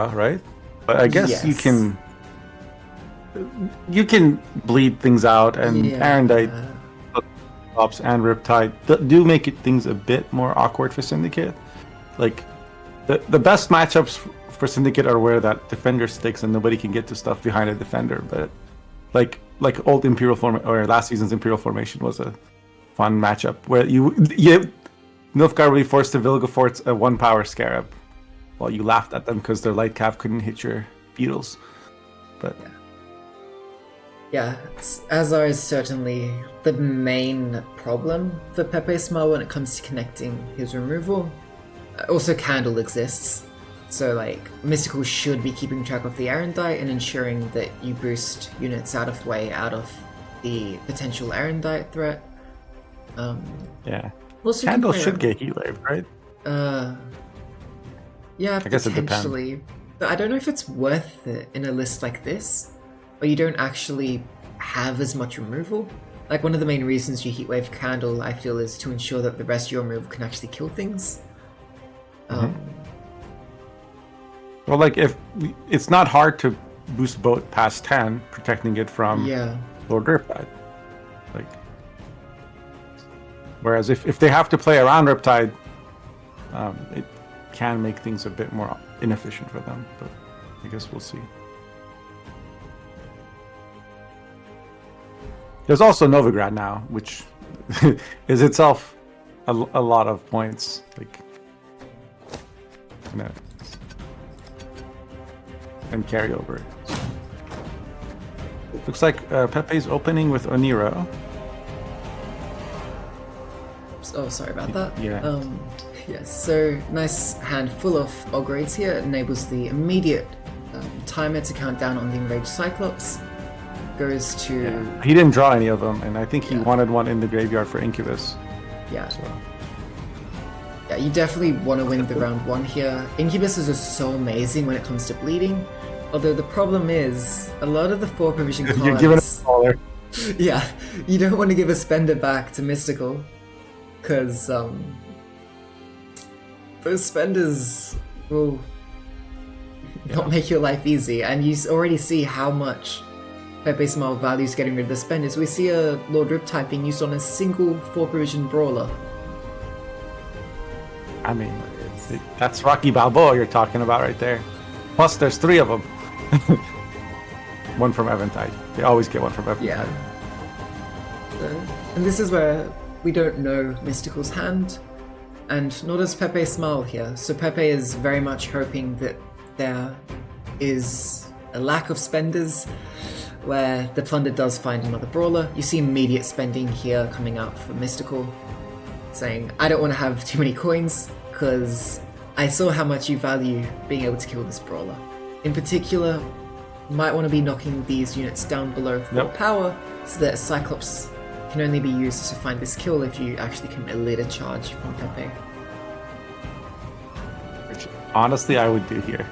draw, right? But I guess you can bleed things out, and Arendite Ops and Riptide do make things a bit more awkward for Syndicate. Like the best matchups for Syndicate are where that defender sticks and nobody can get to stuff behind a defender. But like old Imperial or last season's Imperial Formation was a fun matchup where Nilfgaard would be forced to Vilgefort's a 1-power Scarab while you laughed at them because their light cav couldn't hit your beetles. But yeah, Azar is certainly the main problem for PepeSmile when it comes to connecting his removal. Also, Candle exists, so like Mystical should be keeping track of the Arendite and ensuring that you boost units out of way out of the potential Arendite threat. Also Candle should get heat wave, right? Yeah, I guess it depends. But I don't know if it's worth it in a list like this, where you don't actually have as much removal. Like, one of the main reasons you heatwave Candle, I feel, is to ensure that the rest of your removal can actually kill things. Well, like, if it's not hard to boost boat past 10, protecting it from Lord Riptide. Like, whereas if they have to play around Riptide, it can make things a bit more inefficient for them. But I guess we'll see. There's also Novigrad now, which is itself a lot of points. Like, and carry over. Looks like Pepe's opening with Oniro. Oh, sorry about that. Yeah. Yes, so nice hand full of Ogroids here. It enables the immediate timer to count down on the enraged Cyclops. Goes to... Yeah. He didn't draw any of them, and I think he wanted one in the graveyard for Incubus. Yeah. So. Yeah, you definitely want to win the round 1 here. Incubus is just so amazing when it comes to bleeding. Although the problem is, a lot of the 4 provision cards... You're giving it a caller. Yeah, you don't want to give a spender back to Mystical. Because, those spenders will not make your life easy. And you already see how much PepeSmile values getting rid of the spenders. We see a Lord Riptide being used on a single 4 provision brawler. I mean, that's Rocky Balboa you're talking about right there. Plus, there's 3 of them. One from Eventide. They always get one from Eventide. Yeah. And this is where we don't know Mystical's hand, and nor does PepeSmile here. So Pepe is very much hoping that there is a lack of spenders, where the Plunder does find another brawler. You see immediate spending here coming out for Mystical, saying, I don't want to have too many coins, because I saw how much you value being able to kill this brawler. In particular, you might want to be knocking these units down below 4 power, so that Cyclops can only be used to find this kill if you actually can elite a charge from Pepe. Which, honestly, I would do here.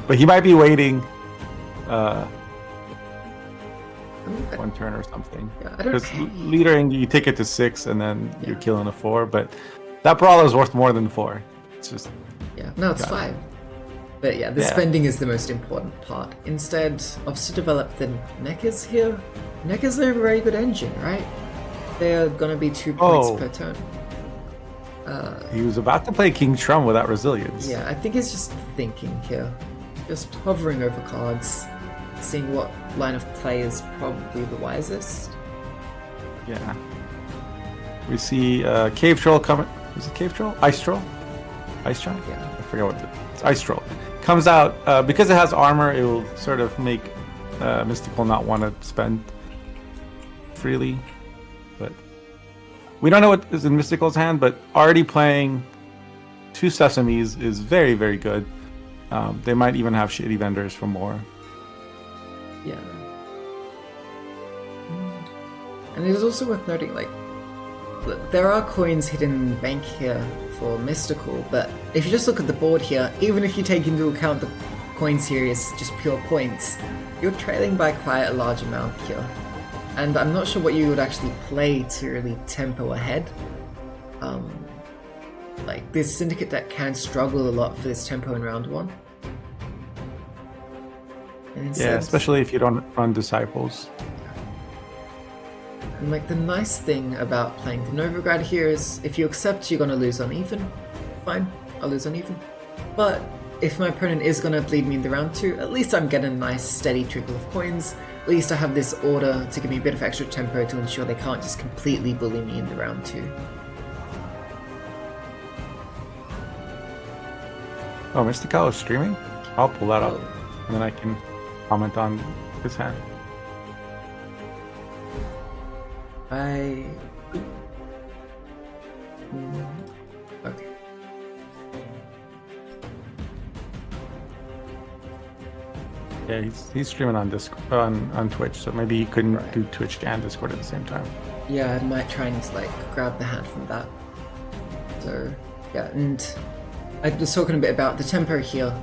But he might be waiting one turn or something. Yeah, I don't Because leadering, you take it to 6 and then you're killing a 4, but that brawler is worth more than 4. It's just... Yeah, no, it's 5. But yeah, the spending is the most important part. Instead, opts to develop the Neckers here. Neckers are a very good engine, right? They're gonna be 2 points per turn. He was about to play King Trum without resilience. Yeah, I think he's just thinking here. Just hovering over cards, seeing what line of play is probably the wisest. Yeah. We see Cave Troll coming. Is it Cave Troll? Ice Troll? Ice Troll? Yeah. I forget what it's Ice Troll. Comes out, because it has armor, it will sort of make Mystical not want to spend freely. But we don't know what is in Mystical's hand, but already playing 2 Sesames is very, very good. They might even have shitty vendors for more. Yeah. And it is also worth noting, like, there are coins hidden in the bank here for Mystical, but if you just look at the board here, even if you take into account the coins here is just pure points, you're trailing by quite a large amount here. And I'm not sure what you would actually play to really tempo ahead. like this Syndicate deck can struggle a lot for this tempo in round 1. And instead, Yeah, especially if you don't run Disciples. and like the nice thing about playing the Novigrad here is if you accept you're gonna lose uneven, fine, I'll lose uneven. But if my opponent is gonna bleed me in the round 2, at least I'm getting a nice steady trickle of coins. At least I have this order to give me a bit of extra tempo to ensure they can't just completely bully me in the round 2. Oh, Mistikal is streaming? I'll pull that up, and then I can comment on his hand. Okay. Yeah, he's streaming on Discord, on Twitch, so maybe he couldn't do Twitch and Discord at the same time. Yeah, I might try and like grab the hand from that. So yeah, and I was talking a bit about the tempo here.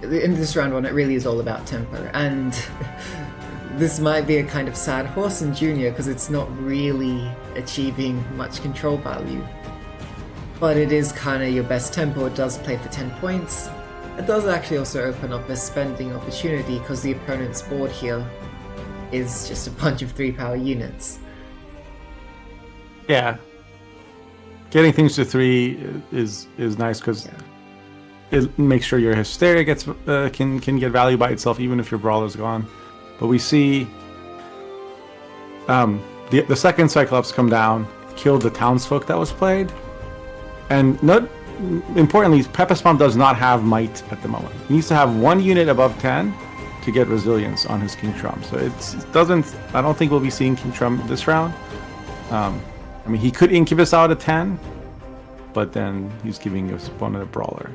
In this round 1, it really is all about tempo, and this might be a kind of sad horse in Junior because it's not really achieving much control value. But it is kind of your best tempo. It does play for 10 points. It does actually also open up a spending opportunity because the opponent's board here is just a bunch of 3-power units. Yeah, getting things to 3 is nice because it makes sure your Hysteria gets can get value by itself even if your Brawler's gone. But we see the second Cyclops come down, killed the townsfolk that was played, and not importantly, PepeSmile does not have might at the moment. He needs to have 1 unit above 10 to get resilience on his King Trump. So it doesn't. I don't think we'll be seeing King Trump this round. I mean, he could Incubus out a 10, but then he's giving his opponent a Brawler.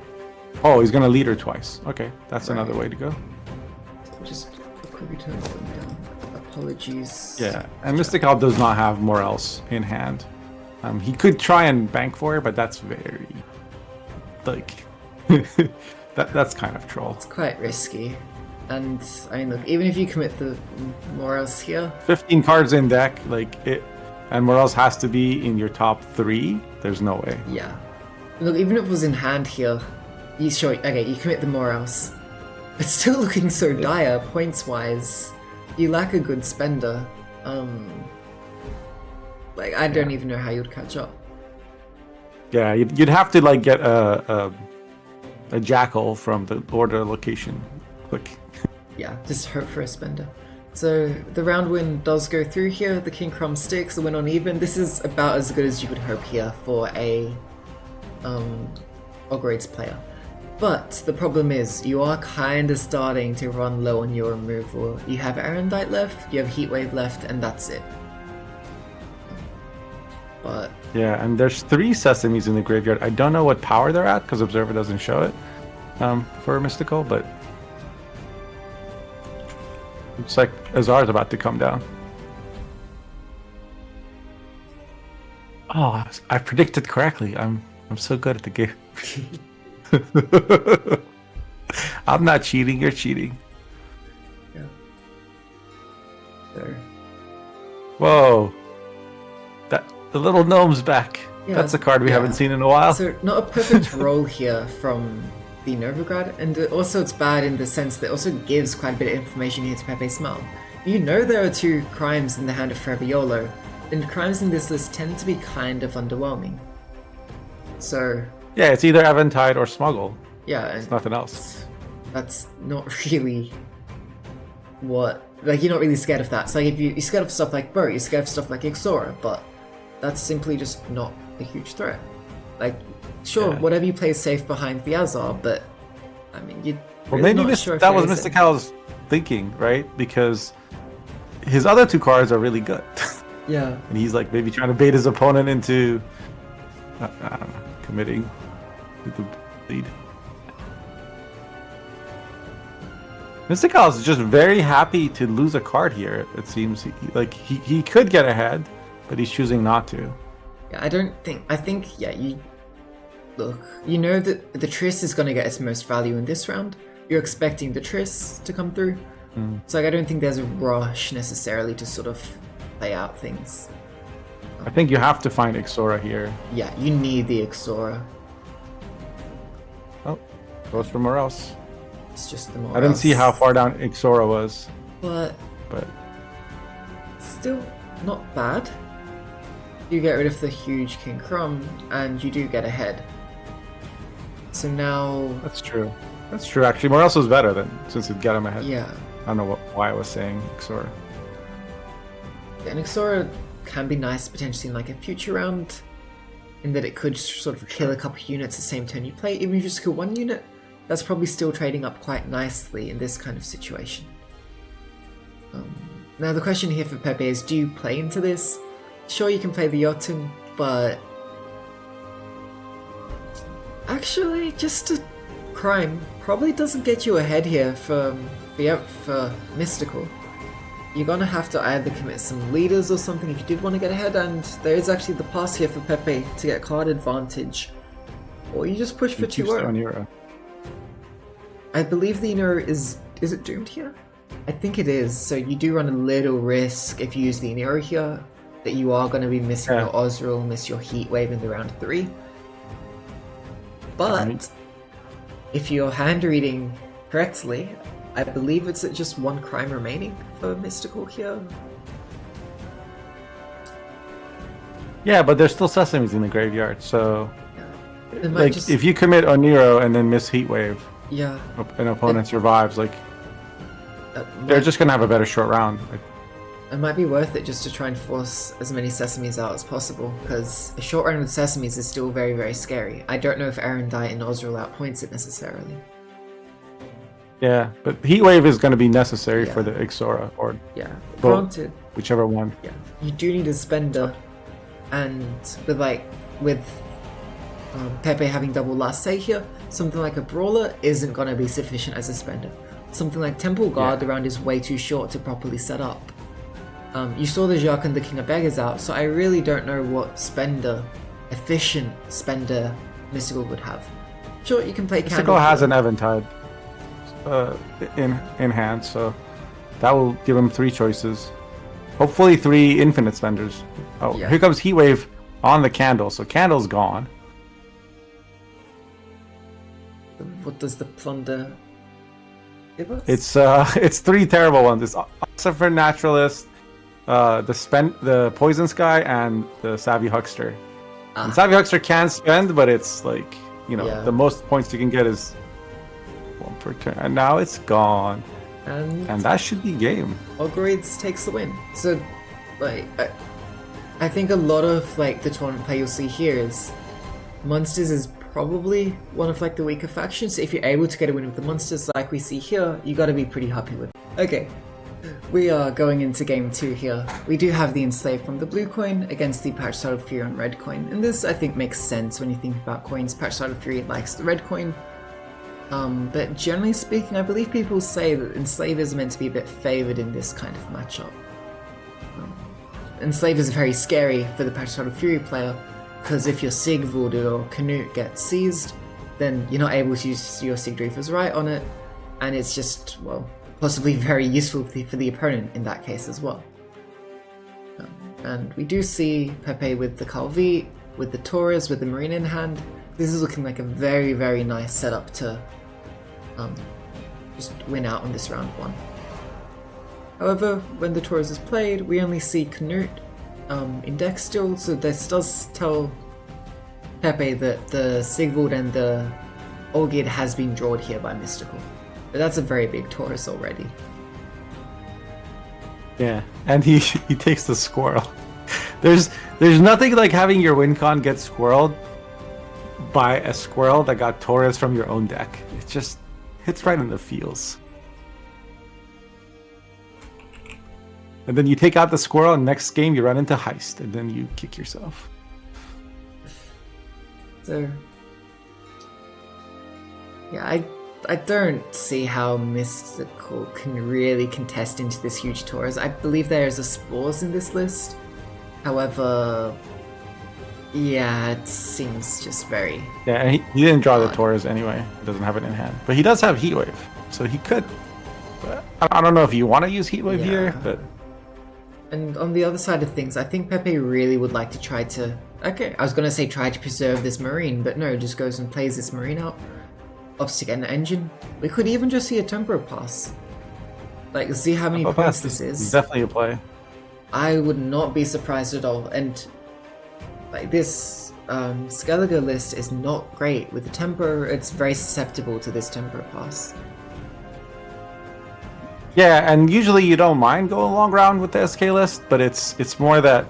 Oh, he's gonna lead her twice. Okay, that's another way to go. Just quickly turn them down. Apologies. Yeah, and Mistikal does not have more else in hand. He could try and bank for it, but that's very like that's kind of troll. It's quite risky. And I mean, look, even if you commit the Morals here, 15 cards in deck, like it, and Morals has to be in your top 3. There's no way. yeah. Look, even if it was in hand here, you commit the Morals. It's still looking so dire points wise. You lack a good spender. Like I don't even know how you'd catch up. Yeah, you'd have to like get a Jackal from the order location. Quick. Yeah, just hope for a spender. So the round win does go through here. The King Crumb sticks, the win on even. This is about as good as you could hope here for a Ogroids player. But the problem is, you are kind of starting to run low on your removal. You have Erendite left, you have Heatwave left, and that's it. But yeah, and there's 3 Sesames in the graveyard. I don't know what power they're at because Observer doesn't show it for Mistikal, but looks like Azar's about to come down. Oh, I predicted correctly. I'm so good at the game. I'm not cheating, you're cheating. yeah. There. Whoa. The little gnome's back. Yeah, that's a card we haven't seen in a while. So not a perfect roll here from the Novigrad, and also it's bad in the sense that it also gives quite a bit of information here to PepeSmile. You know there are 2 crimes in the hand of Ferviolo, and crimes in this list tend to be kind of underwhelming. So yeah, it's either Eventide or Smuggle. yeah, It's nothing else. That's not really what, like, you're not really scared of that. It's like if you're scared of stuff like Burr, you're scared of stuff like Ixora, but that's simply just not a huge threat. Like, sure, whatever you play is safe behind the Azar, but I mean, you. Well, really maybe not sure if that was there is Mistikal's thinking, right? Because his other 2 cards are really good. Yeah. And he's like maybe trying to bait his opponent into, I don't know, committing to the lead. Mistikal is just very happy to lose a card here. It seems he could get ahead, but he's choosing not to. Yeah, I think you look, you know that the Triss is going to get its most value in this round. You're expecting the Triss to come through. So like, I don't think there's a rush necessarily to sort of play out things. I think you have to find Ixora here. Yeah, you need the Ixora. Goes for Morelos. It's just the I didn't see how far down Ixora was. But But still not bad. You get rid of the huge King Crumb, and you do get ahead. So now... that's true. That's true, actually. Morelos was better than since it'd get him ahead. Yeah. I don't know why I was saying Ixora. And Ixora can be nice potentially in like a future round, in that it could sort of kill a couple units the same turn you play. Even if you just kill one unit, that's probably still trading up quite nicely in this kind of situation. Now the question here for Pepe is, do you play into this? Sure, you can play the Jotun, but actually just a crime probably doesn't get you ahead here for Mystical. You're gonna have to either commit some leaders or something if you did want to get ahead, and there is actually the pass here for Pepe to get card advantage. Or you just push for 2-0. I believe the Inuro is it doomed here? I think it is, so you do run a little risk if you use the Inuro here, that you are going to be missing your Ozreal, miss your Heat Wave in the round 3. But if you're hand reading correctly, I believe it's at just one crime remaining for Mystical here. Yeah, but there's still Sesames in the graveyard, so like if you commit Oniro and then miss Heat Wave, an opponent survives, like they're just gonna have a better short round. It might be worth it just to try and force as many Sesames out as possible, because a short round with Sesames is still very, very scary. I don't know if Arendite and Ozreal outpoints it necessarily. Yeah, but Heat Wave is going to be necessary for the Ixora, or granted, whichever one. Yeah, you do need a spender, and with Pepe having double last say here, something like a Brawler isn't going to be sufficient as a spender. Something like Temple Guard, the round is way too short to properly set up. You saw the Jacques and the King of Beggars out, so I really don't know what efficient spender Mystical would have. Sure, you can play Mystical has an Eventide in hand, so that will give him 3 choices. Hopefully 3 infinite spenders. Oh, here comes Heat Wave on the Candle, so Candle's gone. What does the Plunder give us? It's 3 terrible ones. It's Ossifer Naturalist, the Poison Sky, and the Savvy Huckster. And Savvy Huckster can spend, but it's like, the most points you can get is 1 per turn. And now it's gone. And that should be game. Ogroids takes the win. So, I think a lot of the tournament play you'll see here is Monsters is probably one of the weaker factions. So if you're able to get a win with the Monsters like we see here, you got to be pretty happy with it. Okay, we are going into game 2 here. We do have the Enslaved from the blue coin against the Patchside of Fury on red coin, and this I think makes sense when you think about coins. Patchside of Fury likes the red coin. But generally speaking, I believe people say that Enslave is meant to be a bit favoured in this kind of matchup. Enslave is very scary for the Patchside of Fury player, because if your Sigvald or Canute gets seized, then you're not able to use your Sigdreifers right on it, and it's just, possibly very useful for the opponent in that case as well. And we do see Pepe with the Calvi, with the Taurus, with the Marine in hand. This is looking like a very, very nice setup to just win out on this round 1. However, when the Taurus is played, we only see Canute in deck still, so this does tell Pepe that the Sigvald and the Olgierd has been drawn here by Mystical. But that's a very big Taurus already. Yeah, and he takes the squirrel. There's nothing like having your win con get squirreled by a squirrel that got Taurus from your own deck. It just hits right in the feels. And then you take out the squirrel, and next game you run into Heist, and then you kick yourself. So, yeah, I don't see how Mystical can really contest into this huge Taurus. I believe there is a Spores in this list. However, yeah, it seems just very... Yeah, and he didn't draw the Taurus anyway. He doesn't have it in hand. But he does have Heat Wave, so he could. But I don't know if you want to use Heat Wave here, but... And on the other side of things, I think Pepe really would like to try to... Okay, I was going to say try to preserve this Marine, but no, just goes and plays this Marine out. Obstinate and Engine. We could even just see a Tempo Pass. Like, see how many Tempo points Pass this is. definitely a play. I would not be surprised at all. And like this Skellige list is not great with the tempo. It's very susceptible to this Tempo Pass. Yeah, and usually you don't mind going long round with the SK list, but it's more that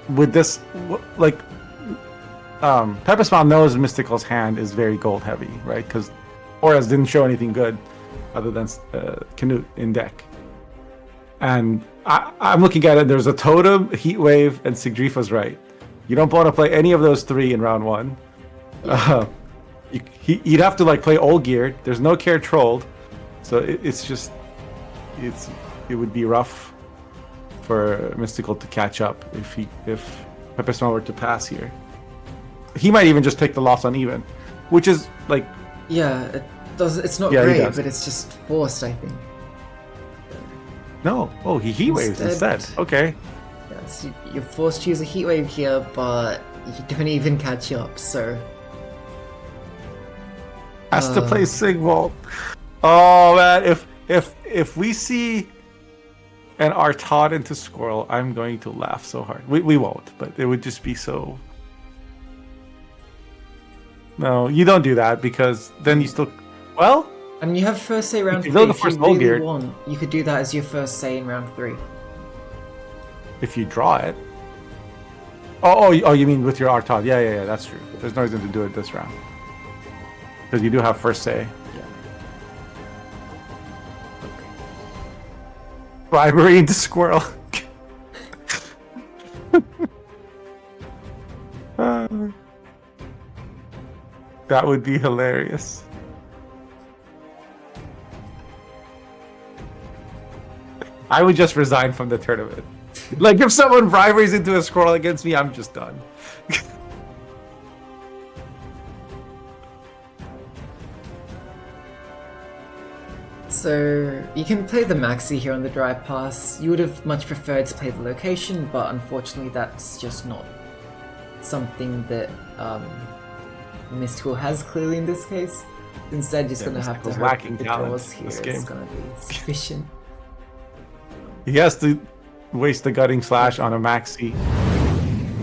with this, like, PepeSmile knows Mystical's hand is very gold heavy, right? Because Auras didn't show anything good other than Canute in deck. And I'm looking at it, there's a Totem, Heatwave, and Sigdrifa's right. You don't want to play any of those three in round one. You'd have to like play Old Gear. There's no Care Trolled. So it would be rough for Mystical to catch up if PepeSmile were to pass here. He might even just take the loss on even, which is like... Yeah, it's not great, but it's just forced, I think. No. Oh, he Heatwaves instead. Okay. Yes, you're forced to use a Heatwave here, but you don't even catch up, so... Has to play Sigval. Oh man, if we see an Artad into Squirrel, I'm going to laugh so hard. We won't, but it would just be so... No, you don't do that because then you still... Well... I mean, you have first say round 3. If you really want, you could do that as your first say in round 3. If you draw it. Oh, you mean with your Artad? Yeah, that's true. There's no reason to do it this round. Because you do have first say. Yeah. Okay. Bribery into Squirrel. That would be hilarious. I would just resign from the tournament. Like, if someone briberies into a Squirrel against me, I'm just done. So, you can play the Maxi here on the dry pass. You would have much preferred to play the location, but unfortunately that's just not something that Mystical has clearly in this case. Instead, just going to have to hope the draws here is going to be sufficient. He has to waste the Gutting Slash on a Maxi.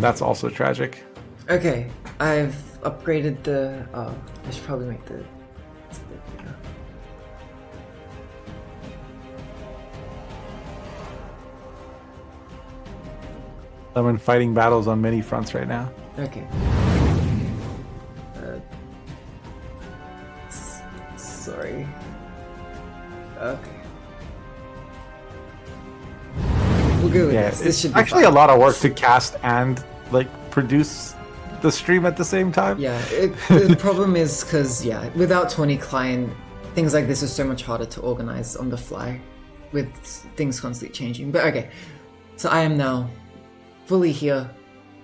That's also tragic. Okay, I've upgraded the... Oh, I should probably make the... I'm fighting battles on many fronts right now. Okay. Sorry. Okay. We'll go with this. This should be actually fun. A lot of work to cast and like produce the stream at the same time. Yeah, the problem is because without 20 client, things like this are so much harder to organize on the fly, with things constantly changing. But okay, so I am now fully here.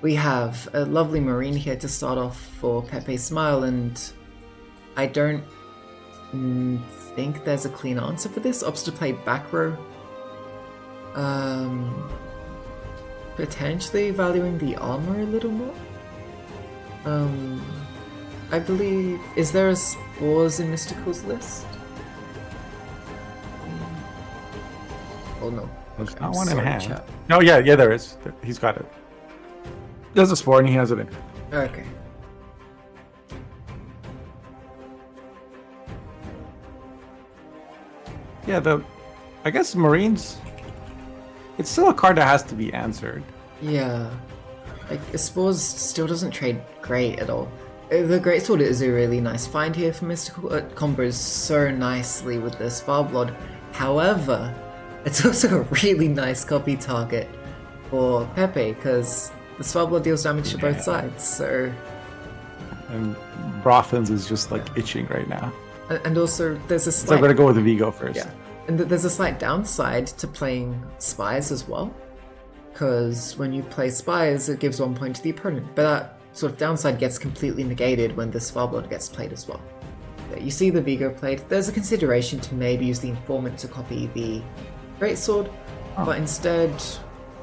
We have a lovely Marine here to start off for PepeSmile, and I don't think there's a clean answer for this. Opts to play back row. Potentially valuing the armor a little more. I believe... Is there a Spores in Mystical's list? Oh no. There's not one in hand. Chat. No, yeah, there is. He's got it. There's a Spore and he has it in. Okay. Yeah, I guess Marines... It's still a card that has to be answered. Yeah. Like, Spores still doesn't trade great at all. The Greatsword is a really nice find here for Mystical. It combos so nicely with the Svarblood. However, it's also a really nice copy target for Pepe, because the Svarblood deals damage to both sides, so... And Brothans is just, like, itching right now. And also, there's a slight... So I'm gonna go with the Vigo first. Yeah. And there's a slight downside to playing Spies as well, because when you play Spies, it gives 1 point to the opponent, but that sort of downside gets completely negated when the Svarblood gets played as well. Yeah, you see the Vigo played. There's a consideration to maybe use the Informant to copy the Greatsword, but instead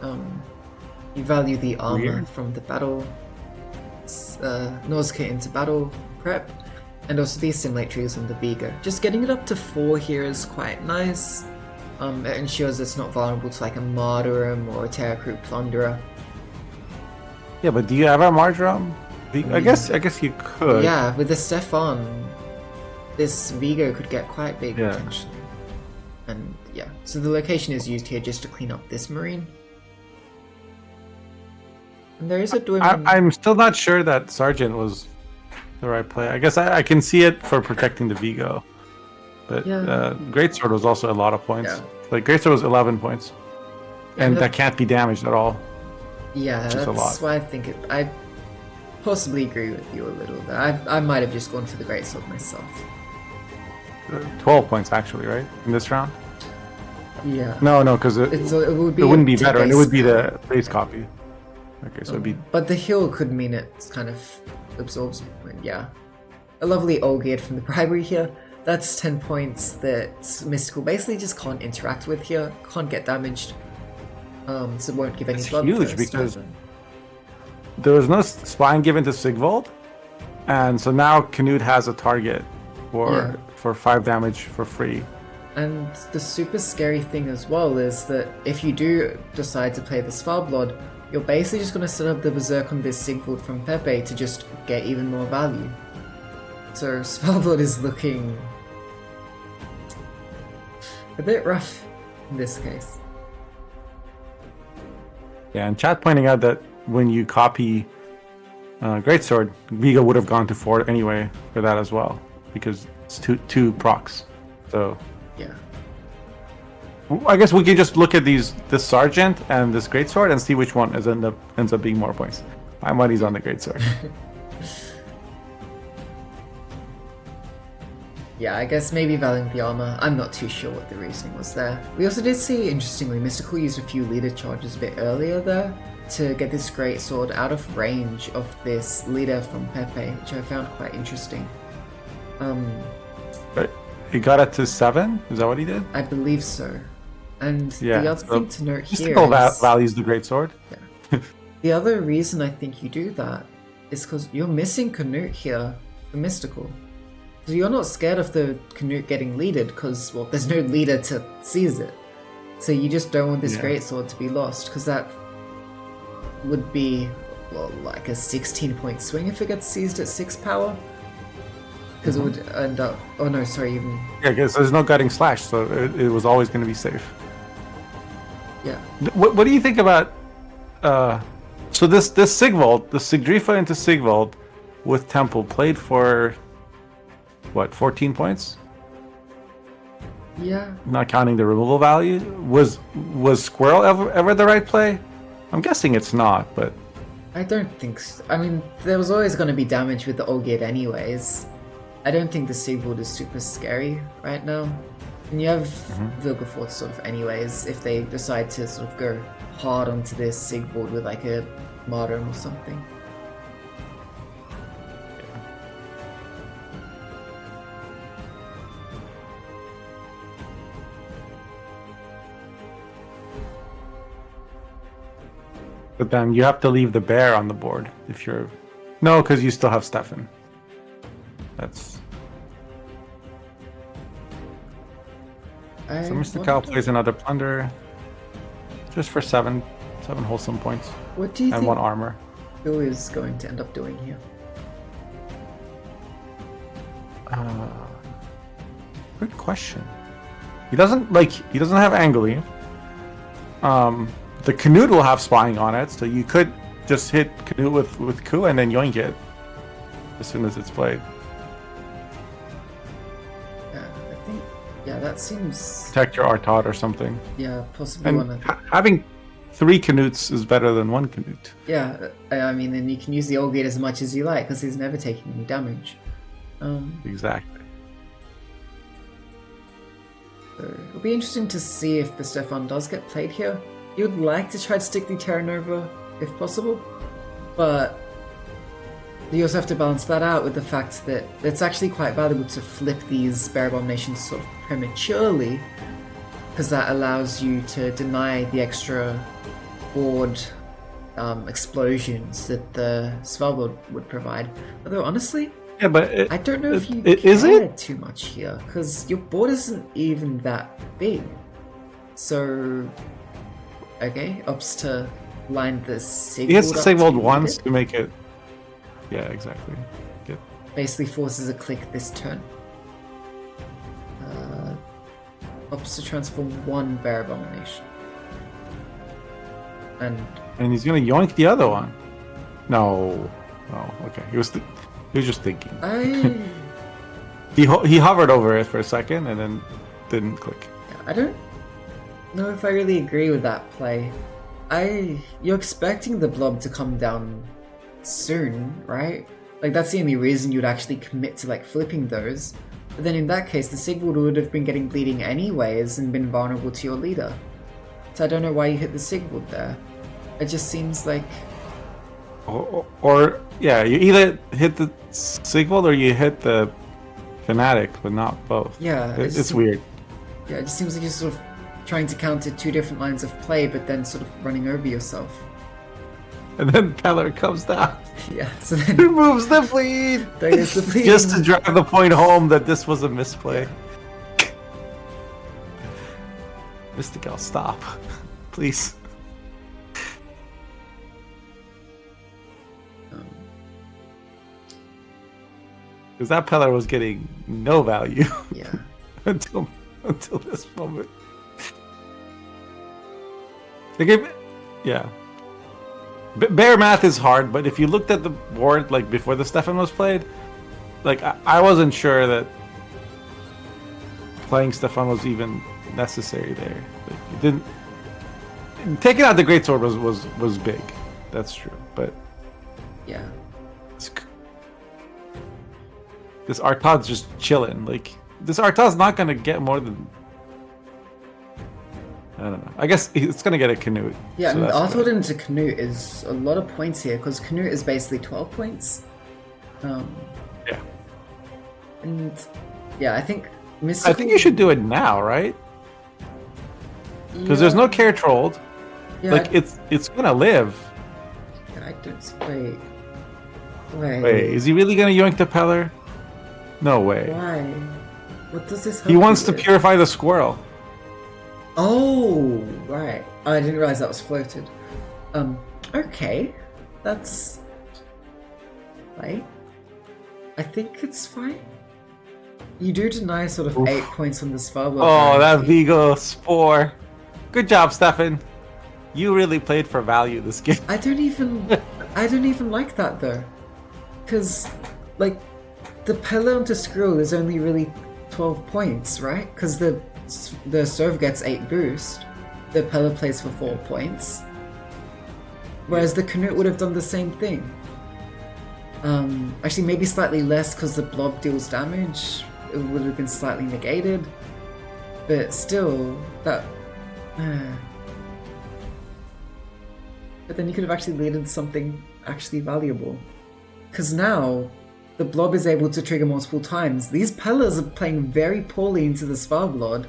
you value the armor from the battle, Nausicaa into battle prep, And also the Assimilate triggers on the Vigo. Just getting it up to 4 here is quite nice. It ensures it's not vulnerable to like a Martyrum or a Terracruit Plunderer. Yeah, but do you have a Marjoram? I guess you could. Yeah, with the Stefan, this Vigo could get quite big potentially. And yeah, so the location is used here just to clean up this Marine. And there is a Dwyvern. I'm still not sure that Sergeant was the right play. I guess I can see it for protecting the Vigo. But Greatsword was also a lot of points. Yeah. Like Greatsword was 11 points. And that can't be damaged at all. Yeah, that's why I think I possibly agree with you a little bit. I might have just gone for the Greatsword myself. 12 points actually, right? In this round? Yeah. No, because it wouldn't be veteran. It would be the base copy. Okay, so it'd be... But the hill could mean it kind of absorbs... Yeah. A lovely Olgierd from the Bribery here. That's 10 points that Mystical basically just can't interact with here. Can't get damaged. So it won't give any blood. It's huge because there was no spine given to Sigvald. And so now Canute has a target for 5 damage for free. And the super scary thing as well is that if you do decide to play the Svarblood, you're basically just going to set up the Berserk on this Sigvald from Pepe to just get even more value. So Svarblood is looking a bit rough in this case. Yeah, and chat pointing out that when you copy Greatsword, Vigo would have gone to 4 anyway for that as well, because it's two procs. So yeah, I guess we can just look at this Sergeant and this Greatsword and see which one ends up being more points. My money's on the Greatsword. Yeah, I guess maybe valuing the armor. I'm not too sure what the reasoning was there. We also did see, interestingly, Mystical used a few leader charges a bit earlier there to get this Greatsword out of range of this leader from Pepe, which I found quite interesting. But he got it to 7? Is that what he did? I believe so. And the other thing to note here Mystical values the Greatsword. Yeah. The other reason I think you do that is because you're missing Canute here for Mystical. So you're not scared of the Canute getting leaded because, well, there's no leader to seize it. So you just don't want this Greatsword to be lost, because that would be, well, like a 16-point swing if it gets seized at 6 power. Because it would end up... Oh no, sorry, even... Yeah, because there's no gutting slash, so it was always going to be safe. Yeah. What do you think about... So this Sigvald, the Sigdrifa into Sigvald with Temple played for... What, 14 points? Yeah. Not counting the removal value. Was Squirrel ever the right play? I'm guessing it's not, but... I don't think so. I mean, there was always going to be damage with the Olgierd anyways. I don't think the Sigvald is super scary right now. And you have Vilgeforth sort of anyways, if they decide to sort of go hard onto this Sigvald with like a Martyrum or something. But then you have to leave the bear on the board if you're... No, because you still have Stefan. That's... So Mistikal plays another Plunder. Just for 7 wholesome points. What do you think 1 armor. Bill is going to end up doing here? Good question. He doesn't have Angoli. The Canute will have spying on it, so you could just hit Canute with Ku and then yoink it as soon as it's played. Yeah, I think that seems... Protect your Artot or something. Yeah, possibly and one of having 3 Canutes is better than 1 Canute. Yeah, I mean, then you can use the Olgierd as much as you like, because he's never taking any damage. Exactly. So it'll be interesting to see if the Stefan does get played here. You would like to try to stick the Terra Nova if possible, but you also have to balance that out with the fact that it's actually quite valuable to flip these Bear Abominations sort of prematurely, because that allows you to deny the extra board explosions that the Svalbard would provide. Although honestly, Yeah, but I don't know if you is care it? too much here, because your board isn't even that big. So, okay, opts to line the Sigvald. He has to Sigvald be once needed. to make it. Yeah, exactly. Good. Basically forces a click this turn. Opts to transform one Bear Abomination. And he's gonna yoink the other one. No. Oh, okay. He was just thinking. He hovered over it for a second and then didn't click. I don't know if I really agree with that play. You're expecting the blob to come down soon, right? Like, that's the only reason you'd actually commit to, like, flipping those. But then in that case, the Sigvald would have been getting bleeding anyways and been vulnerable to your leader. So I don't know why you hit the Sigvald there. It just seems like... Or yeah, you either hit the Sigvald or you hit the Fanatic, but not both. Yeah. It's weird. Yeah, it just seems like you're sort of trying to counter two different lines of play, but then sort of running over yourself. And then Peller comes down. Yeah, so then... removes the bleed! There goes the bleed. Just to drive the point home that this was a misplay. Mistikal, stop. Please. Because that Peller was getting no value. Yeah. until this moment. The game, yeah. Bear math is hard, but if you looked at the board like before the Stefan was played, like I wasn't sure that playing Stefan was even necessary there. Like, it didn't. Taking out the Greatsword was big. That's true, but yeah. This Artaud's just chilling. Like, this Artaud's not gonna get more than... I don't know. I guess it's gonna get a Canute. Yeah, so and Artaud into Canute is a lot of points here, because Canute is basically 12 points. Yeah. And, yeah, I think Mystical... I think you should do it now, right? Because there's no Care Trolled. Yeah, like, it's gonna live. I don't... Wait, is he really gonna yoink the Peller? No way. why? What does this help He wants you to with? purify the squirrel. Oh, right. I didn't realize that was floated. Okay. That's... Right. I think it's fine. You do deny sort of 8 points on the Svalbard. Oh, that Vigo Spore. Good job, Stefan. You really played for value this game. I don't even like that though. Because, like, the Peller onto Skrill is only really 12 points, right? Because the Serve gets 8 boost, the Peller plays for 4 points, whereas the Canute would have done the same thing. Actually, maybe slightly less because the Blob deals damage. It would have been slightly negated, but still, that... But then you could have actually led into something actually valuable. Because now, the Blob is able to trigger multiple times. These Pellers are playing very poorly into the Svalbard.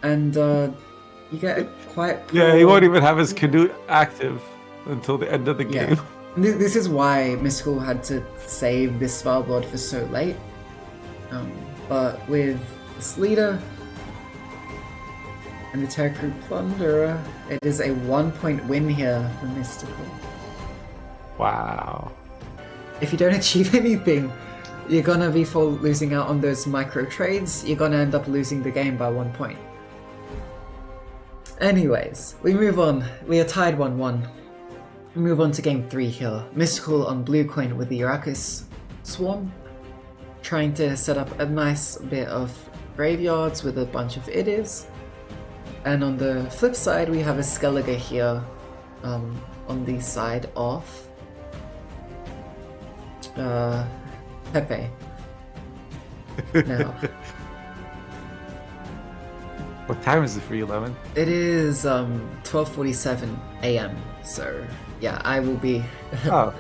And you get a quite poor... Yeah, he won't even have his Canute active until the end of the game. Yeah. This is why Mystical had to save this Svalbard for so late. But with this leader and the Terror Crew Plunderer, it is a 1-point win here for Mystical. Wow. If you don't achieve anything, you're gonna be losing out on those micro trades. You're gonna end up losing the game by 1 point. Anyways, we move on. We are tied 1-1. We move on to game 3 here. Mystical on blue coin with the Arrakis Swarm, trying to set up a nice bit of graveyards with a bunch of Idis. And on the flip side, we have a Skellige here on the side of Pepe. Now, What time is it for you, Lemon? it is 12:47 a.m. So yeah, I will be Oh.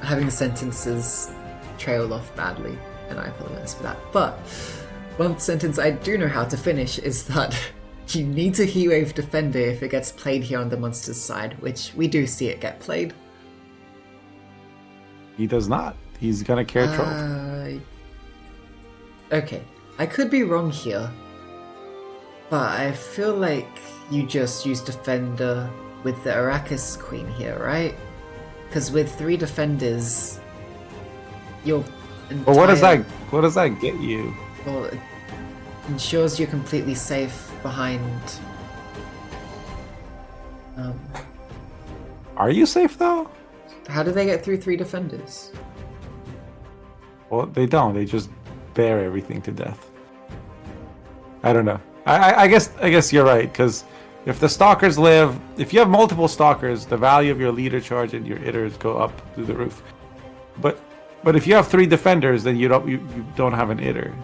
having sentences trail off badly, and I apologize for that. But one sentence I do know how to finish is that you need to Heatwave Defender if it gets played here on the monster's side, which we do see it get played. He does not. He's gonna care troll. Okay, I could be wrong here, but I feel like you just used Defender with the Arrakis Queen here, right? Because with 3 defenders, you're. But what does that get you? Well, it ensures you're completely safe behind. Are you safe though? How do they get through 3 defenders? Well, they don't. They just bear everything to death. I don't know. I guess you're right, because if the stalkers live, if you have multiple stalkers, the value of your leader charge and your itters go up through the roof. But if you have 3 defenders, then you don't have an itter.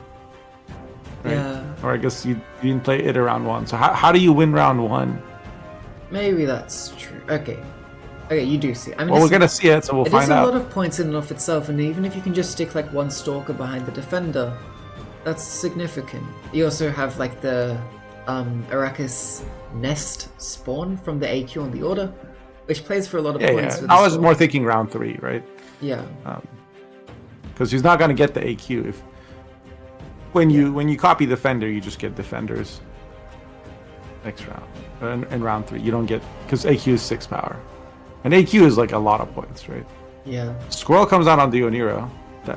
Right? Yeah. Or I guess you didn't play itter round 1. So how do you win round 1? Maybe that's true. Okay, you do see. I mean, well, we're gonna see it, so we'll find out. It is a lot of points in and of itself, and even if you can just stick like 1 stalker behind the defender, that's significant. You also have like the Arrakis nest spawn from the AQ on the order, which plays for a lot of points. Yeah. I was more thinking round 3, right? Yeah. Because he's not gonna get the AQ if when you copy defender, you just get defenders next round. In round 3, you don't get, because AQ is 6 power, and AQ is like a lot of points, right? Yeah. Squirrel comes out on Dioniro.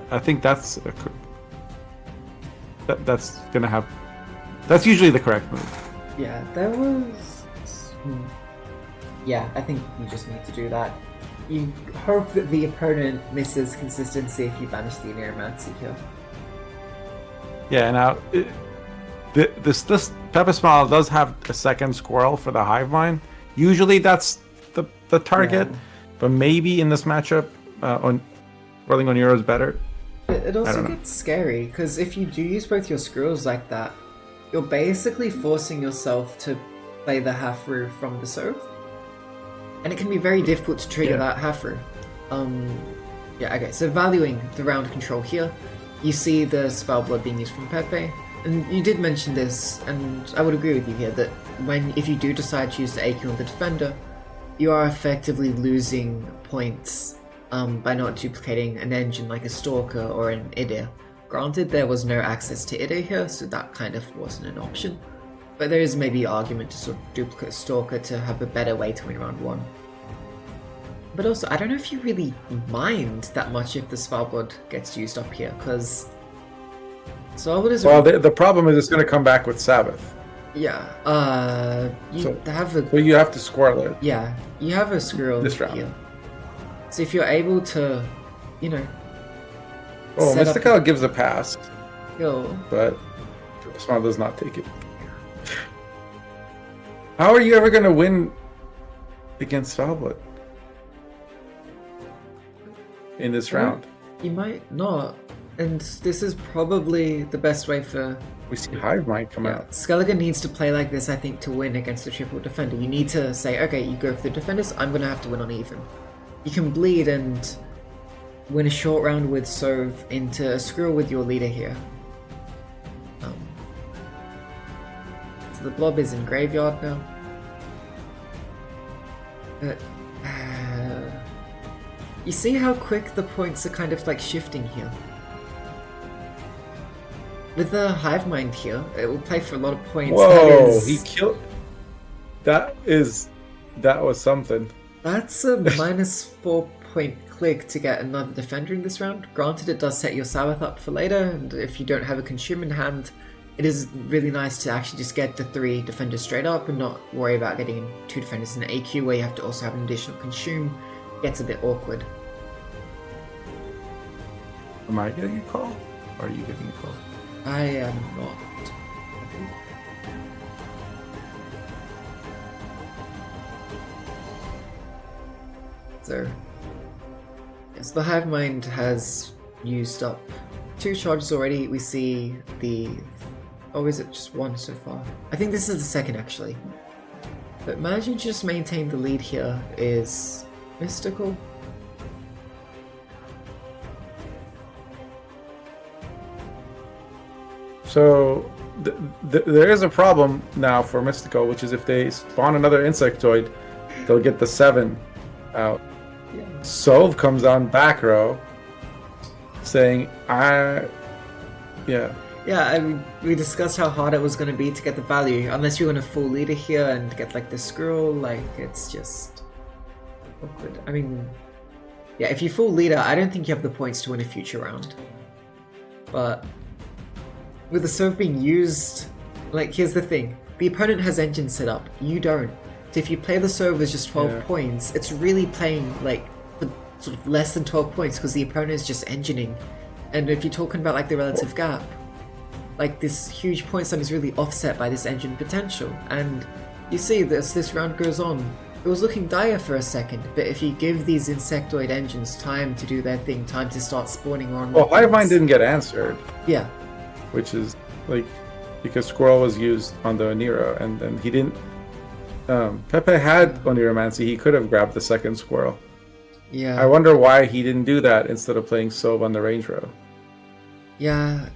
I think that's gonna have. That's usually the correct move. Yeah, there was. Yeah, I think you just need to do that. You hope that the opponent misses consistency if you banish the Neuromancy here. Yeah, now this PepeSmile does have a second squirrel for the hive mind. Usually that's the target, but maybe in this matchup, rolling on Euro is better. It also gets scary because if you do use both your squirrels like that, you're basically forcing yourself to play the Hafru from the Sove. And it can be very difficult to trigger that Hafru. So valuing the round control here, you see the Spellblood being used from Pepe, and you did mention this, and I would agree with you here, that if you do decide to use the AQ on the Defender, you are effectively losing points by not duplicating an engine like a Stalker or an Idir. Granted, there was no access to Idir here, so that kind of wasn't an option. But there is maybe argument to sort of duplicate Stalker to have a better way to win round 1. But also, I don't know if you really mind that much if the Spellblood gets used up here, because Spellblood is... Well, the problem is it's going to come back with Sabbath. Yeah, you have to squirrel it. Yeah, you have a squirrel this round. Here. So if you're able to, Oh, Mistikal gives a pass. Kill. But PepeSmile does not take it. How are you ever going to win against Spellblood in this round? You might not. And this is probably the best way for... We see Hive Mind come out. Skellige needs to play like this, I think, to win against the triple defender. You need to say, okay, you go for the defenders, I'm going to have to win on even. You can bleed and win a short round with Sove into a squirrel with your leader here. So the blob is in graveyard now. You see how quick the points are kind of like shifting here? With the Hive Mind here, it will play for a lot of points. Whoa, he killed... That was something. That's a -4 point click to get another defender in this round. Granted, it does set your Sabbath up for later, and if you don't have a consume in hand, it is really nice to actually just get the 3 defenders straight up and not worry about getting 2 defenders in the AQ where you have to also have an additional consume. It gets a bit awkward. Am I getting a call? Or are you getting a call? I am not. So, yes, the Hive Mind has used up 2 charges already. We see the... Oh, is it just 1 so far? I think this is the second, actually. But managing to just maintain the lead here is Mistikal. So, there is a problem now for Mistikal, which is if they spawn another Insectoid, they'll get the 7 out. Yeah. Sove comes on back row. saying, yeah. Yeah, I mean, we discussed how hard it was going to be to get the value, unless you want a full leader here and get like the scroll, like it's just awkward. I mean, yeah, if you full leader, I don't think you have the points to win a future round. But with the serve being used, like here's the thing, the opponent has engine set up, you don't. So if you play the serve with just 12 points, it's really playing like for sort of less than 12 points because the opponent is just engineering. And if you're talking about like the relative gap, like this huge point sum is really offset by this engine potential. And you see this round goes on. It was looking dire for a second, but if you give these insectoid engines time to do their thing, time to start spawning on... Well, Hive Mind didn't get answered. Yeah. Which is, like, because Squirrel was used on the Oniro, and then he didn't... Pepe had Oniromancy, he could have grabbed the second Squirrel. Yeah. I wonder why he didn't do that instead of playing Sove on the range row. Yeah.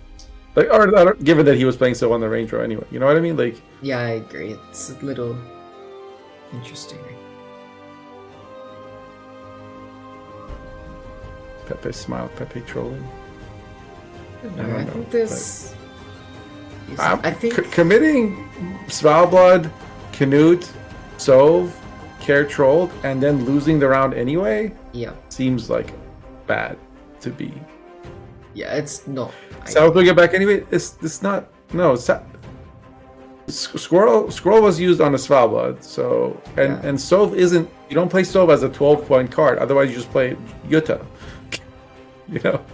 Like, or given that he was playing Sove on the range row anyway, you know what I mean? Like... Yeah, I agree. It's a little... interesting. PepeSmile, Pepe trolling. I think there's... I think... committing Svalblood, Canute, Sove, Care Trolled, and then losing the round anyway seems like bad to be. Yeah, it's not. South will get back anyway? It's not... No, Squirrel was used on a Svalblood, so and Sove isn't. You don't play Sove as a 12-point card. Otherwise, you just play Yuta. You know.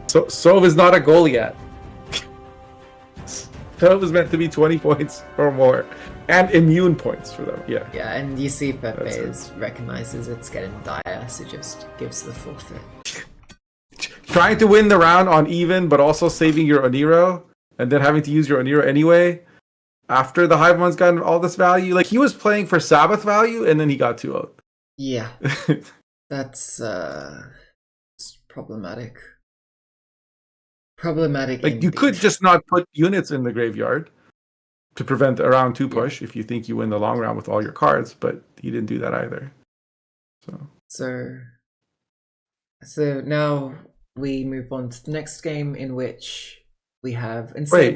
So Sove is not a Goliath. Sove is meant to be 20 points or more, and immune points for them. Yeah. Yeah, and you see Pepe recognizes it's getting dire, so just gives the forfeit. Trying to win the round on even, but also saving your Oniro. And then having to use your Oniro anyway, after the Hive Mind's gotten all this value. Like, he was playing for Sabbath value, and then he got 2-0. Yeah. That's, problematic. Problematic Like, indeed. you could just not put units in the graveyard to prevent a round 2 push if you think you win the long round with all your cards, but he didn't do that either. So now we move on to the next game, in which... we have... Wait.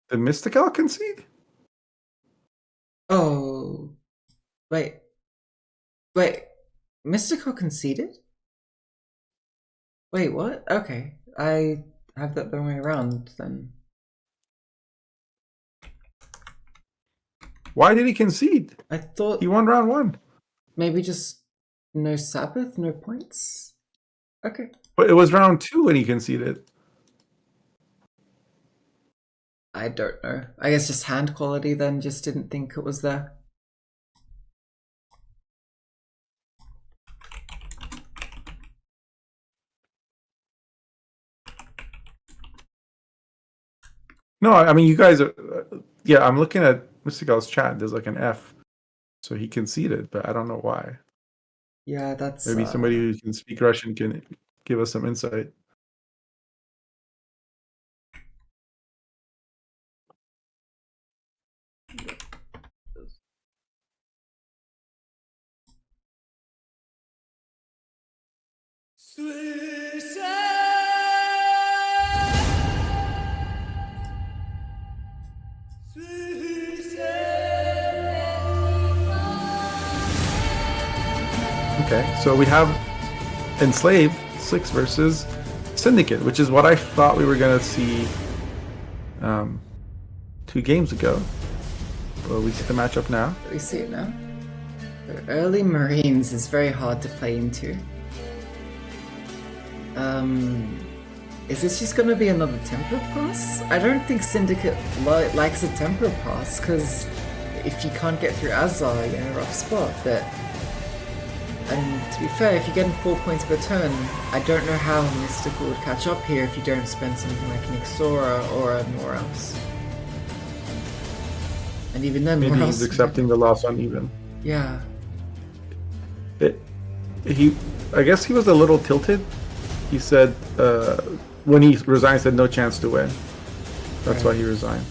Did Mistikal concede? Oh. Wait. Mistikal conceded? Wait, what? Okay. I have that the wrong way around, then. Why did he concede? I thought... he won round 1. Maybe just no Sabbath, no points? Okay. But it was round 2 when he conceded. I don't know. I guess just hand quality then, just didn't think it was there. No, I mean, you guys are... yeah, I'm looking at Mystikal's chat. There's like an F. So he conceded, but I don't know why. Yeah, that's... maybe somebody who can speak Russian can give us some insight. Okay, so we have Enslave 6 versus Syndicate, which is what I thought we were going to see 2 games ago. Well, we see the matchup now. We see it now. The early Marines is very hard to play into. Is this just gonna be another tempo pass? I don't think Syndicate likes a tempo pass, because if you can't get through Azar, you're in a rough spot, but... And to be fair, if you're getting 4 points per turn, I don't know how Mystical would catch up here if you don't spend something like an Ixora or a Morels. And even then, maybe he's accepting the loss on even. Yeah. I guess he was a little tilted. He said, when he resigned, he said no chance to win. That's why he resigned.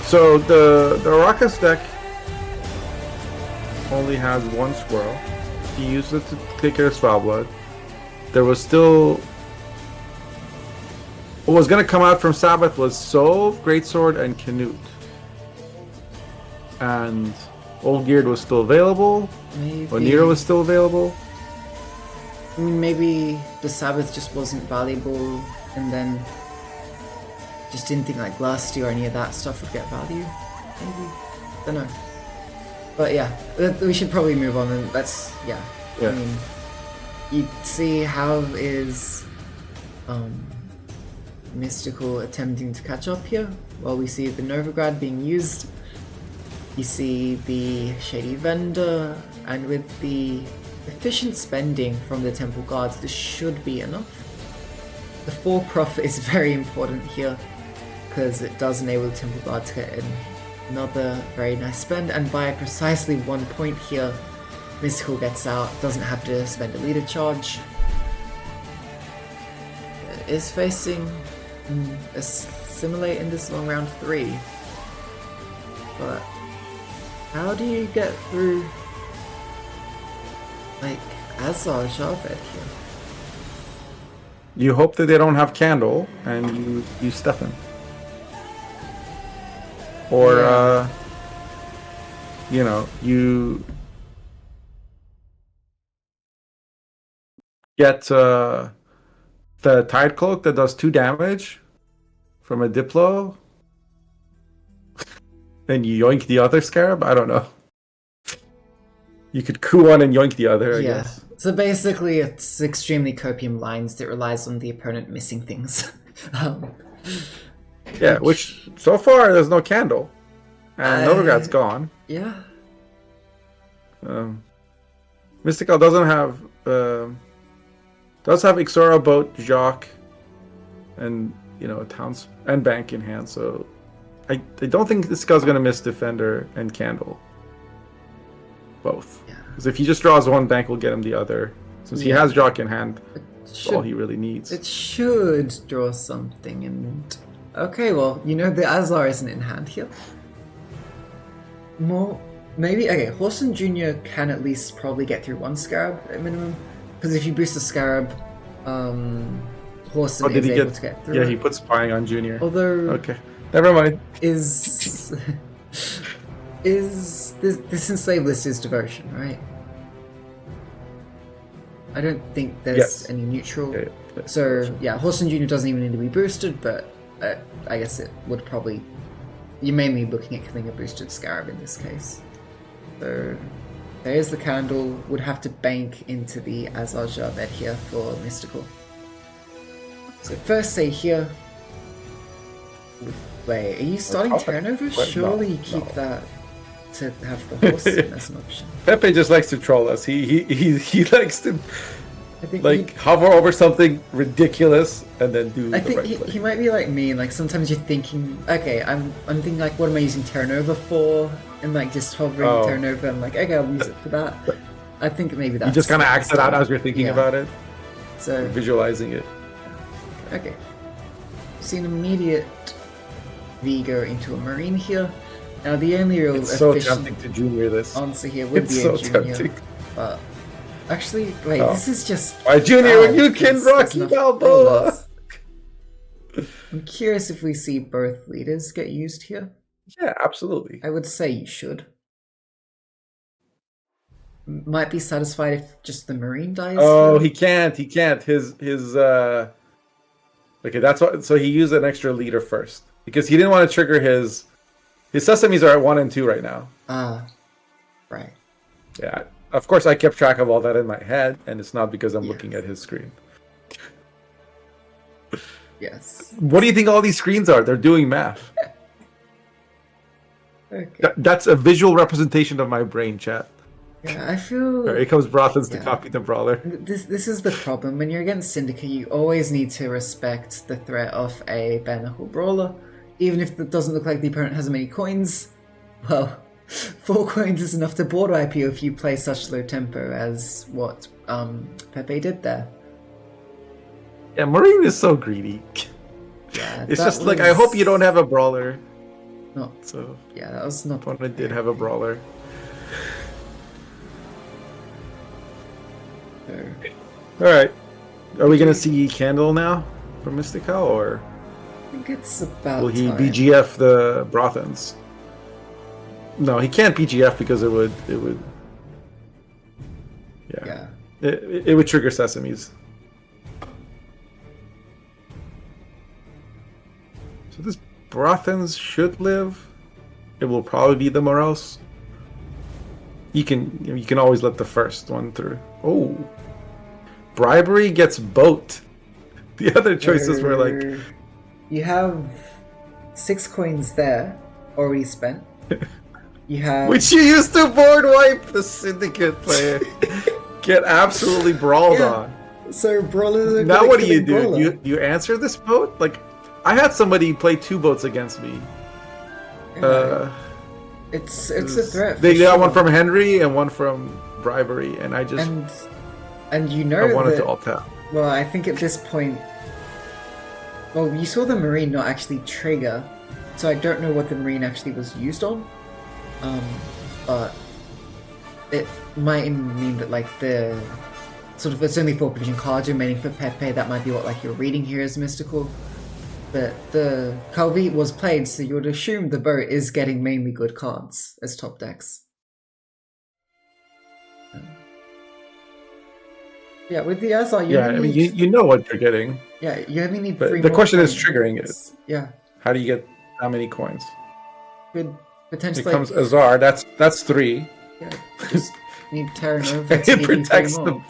So the Arrakis deck only has one squirrel. He used it to take care of Svalbard. There was still... What was going to come out from Sabbath was Sov, Greatsword, and Canute. And Old Geared was still available. Maybe. Onira was still available. I mean, maybe the Sabbath just wasn't valuable, and then just didn't think like Lusty or any of that stuff would get value. Maybe. Don't know. But yeah, we should probably move on, and that's yeah. I mean, you see how is Mystical attempting to catch up here, while we see the Novigrad being used. You see the Shady Vendor, and with the efficient spending from the Temple Guards, this should be enough. The 4 profit is very important here, because it does enable the Temple Guard to get in another very nice spend, and by precisely 1 point here, Mystical gets out, doesn't have to spend a leader charge. Is facing Assimilate in this long round 3, but how do you get through like Azar Javed here? You hope that they don't have Candle, and you Stefan. Or, you know, you get the Tide Cloak that does 2 damage from a Diplo, and you yoink the other Scarab? I don't know. You could coup one and yoink the other, I guess. So basically it's extremely copium lines that relies on the opponent missing things. Yeah, which so far there's no Candle. And Novigrad's gone. Yeah. Mistikal doesn't have does have Ixora, Boat, Jacques, and Towns and Bank in hand, so I don't think this guy's gonna miss Defender and Candle. Both. Because if he just draws one, Bank will get him the other. Since he has Jacques in hand, that's all he really needs. It should draw something, and okay, well, the Azar isn't in hand here. Maybe Horson Jr. can at least probably get through 1 Scarab at minimum, because if you boost the Scarab, Horson is able to get through. Yeah, he put Spying on Junior. Although, okay, never mind. Is this enslaved list is devotion, right? I don't think there's any neutral. So Horson Jr. doesn't even need to be boosted, but I guess it would probably. You're mainly looking at killing a boosted Scarab in this case. So there's the Candle. Would have to bank into the Azar Javed here for Mystical. So first say here. Wait, are you starting Terra Nova? Surely you keep that to have the horse as an option. Pepe just likes to troll us. He likes to hover over something ridiculous and then do. I think he might be like me. Like sometimes you're thinking, okay, I'm thinking like, what am I using Terra Nova for? And like just hovering Terra Nova. I'm like, okay, I'll use it for that. I think maybe that's. You just kind of act it out as you're thinking about it. So visualizing it. Okay. See an immediate V go into a Marine here. Now the only real so tempting to junior this answer here would be so a junior. Tempting. But actually, wait, this is just why junior when you can Rocky Balboa. I'm curious if we see both leaders get used here. Yeah, absolutely. I would say you should. Might be satisfied if just the Marine dies. Oh, he can't. His okay, that's what. So he used an extra leader first because he didn't want to trigger his sesames are at 1 and 2 right now. Right. Yeah, of course I kept track of all that in my head, and it's not because I'm looking at his screen. Yes. What do you think all these screens are? They're doing math. Okay. That's a visual representation of my brain, chat. Yeah, I feel. Here comes Brothans to copy the brawler. This is the problem. When you're against Syndicate, you always need to respect the threat of a bare knuckle brawler. Even if it doesn't look like the opponent has many coins, well, 4 coins is enough to board wipe you if you play such low tempo as what Pepe did there. Yeah, Marine is so greedy. Yeah, it's just like, I hope you don't have a brawler. Not. So Yeah, that was not. opponent did have a brawler. So, All right. Are we gonna see Candle now from Mistikal, or I think it's about. will he time. BGF the Brothans? No, he can't BGF because it would. Yeah. It would trigger Sesames. So this Brothans should live. It will probably be the Moros. You can always let the first one through. Oh, bribery gets boat. The other choices were like, you have 6 coins there already spent. You have which you used to board wipe the Syndicate player. Get absolutely brawled on. So brawlers are Now good what at do you killing do? brawler. You answer this boat? Like, I had somebody play 2 boats against me. It's a threat. They for got sure. one from Henry and one from bribery, and I just and you know I wanted that, to alt tap. well, I think at this point, well, you saw the Marine not actually trigger, so I don't know what the Marine actually was used on. But it might mean that like the sort of it's only 4 position cards remaining for Pepe. That might be what like you're reading here as Mystical. But the Calvi was played, so you would assume the boat is getting mainly good cards as top decks. Yeah, with the Azar, you Yeah, I only mean, need, you know what you're getting. yeah, you only need But 3 the more question is coins. triggering it. Yeah, How do you get how many coins? could Here potentially. comes Azar. That's 3. Yeah, just need Terra Nova It to give you 3 protects more.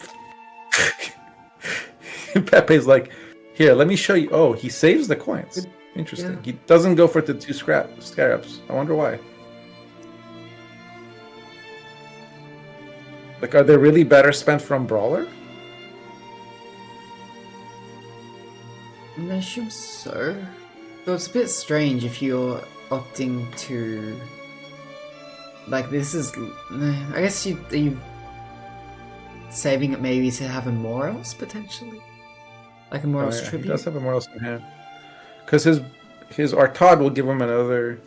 the. Pepe's like, here, let me show you. Oh, he saves the coins. Interesting. Yeah. He doesn't go for the 2 scarabs. I wonder why. Like, are they really better spent from Brawler? I assume so. Though it's a bit strange if you're opting to. Like, this is. I guess are you saving it maybe to have a Moros potentially? Like a Moros He tribute? does have a Moros in hand. Because his Artad will give him another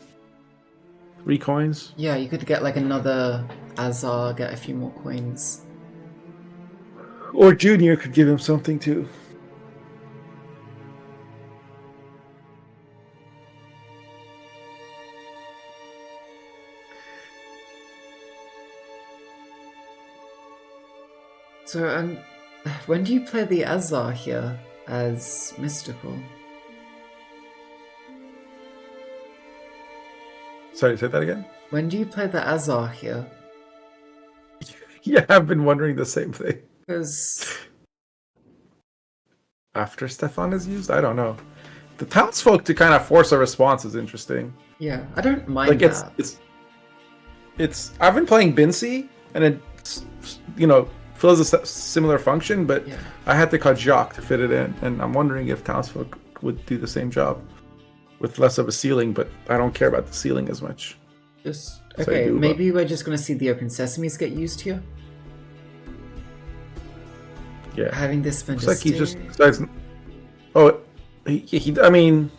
3 coins. Yeah, you could get like another Azar, get a few more coins. Or Junior could give him something too. So, when do you play the Azar here as Mystical? Sorry, say that again? When do you play the Azar here? Yeah, I've been wondering the same thing. Because After Stefan is used? I don't know. The townsfolk to kind of force a response is interesting. yeah, I don't mind Like that. it's I've been playing Bincy and it's fills a similar function, but Yeah. I had to cut Jacques to fit it in, and I'm wondering if townsfolk would do the same job with less of a ceiling, but I don't care about the ceiling as much. Just So okay, I do, maybe we're just gonna see the open sesames get used here. Yeah. Having this Looks like he just decides. Oh, I mean,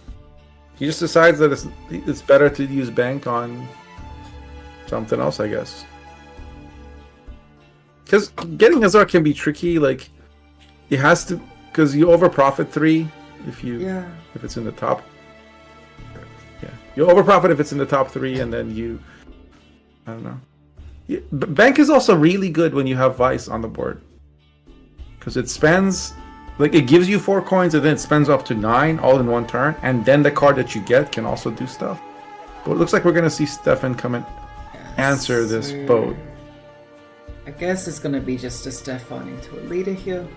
he just decides that it's better to use bank on something else, I guess. Because getting Azar can be tricky. Like, he has to, because you over profit 3 if it's in the top. Yeah, you over profit if it's in the top 3, and then I don't know. Bank is also really good when you have Vice on the board. Because it spends, like, it gives you 4 coins and then it spends up to 9 all in one turn, and then the card that you get can also do stuff. But it looks like we're gonna see Stefan come and answer this boat. I guess it's gonna be just a Stefan into a leader here.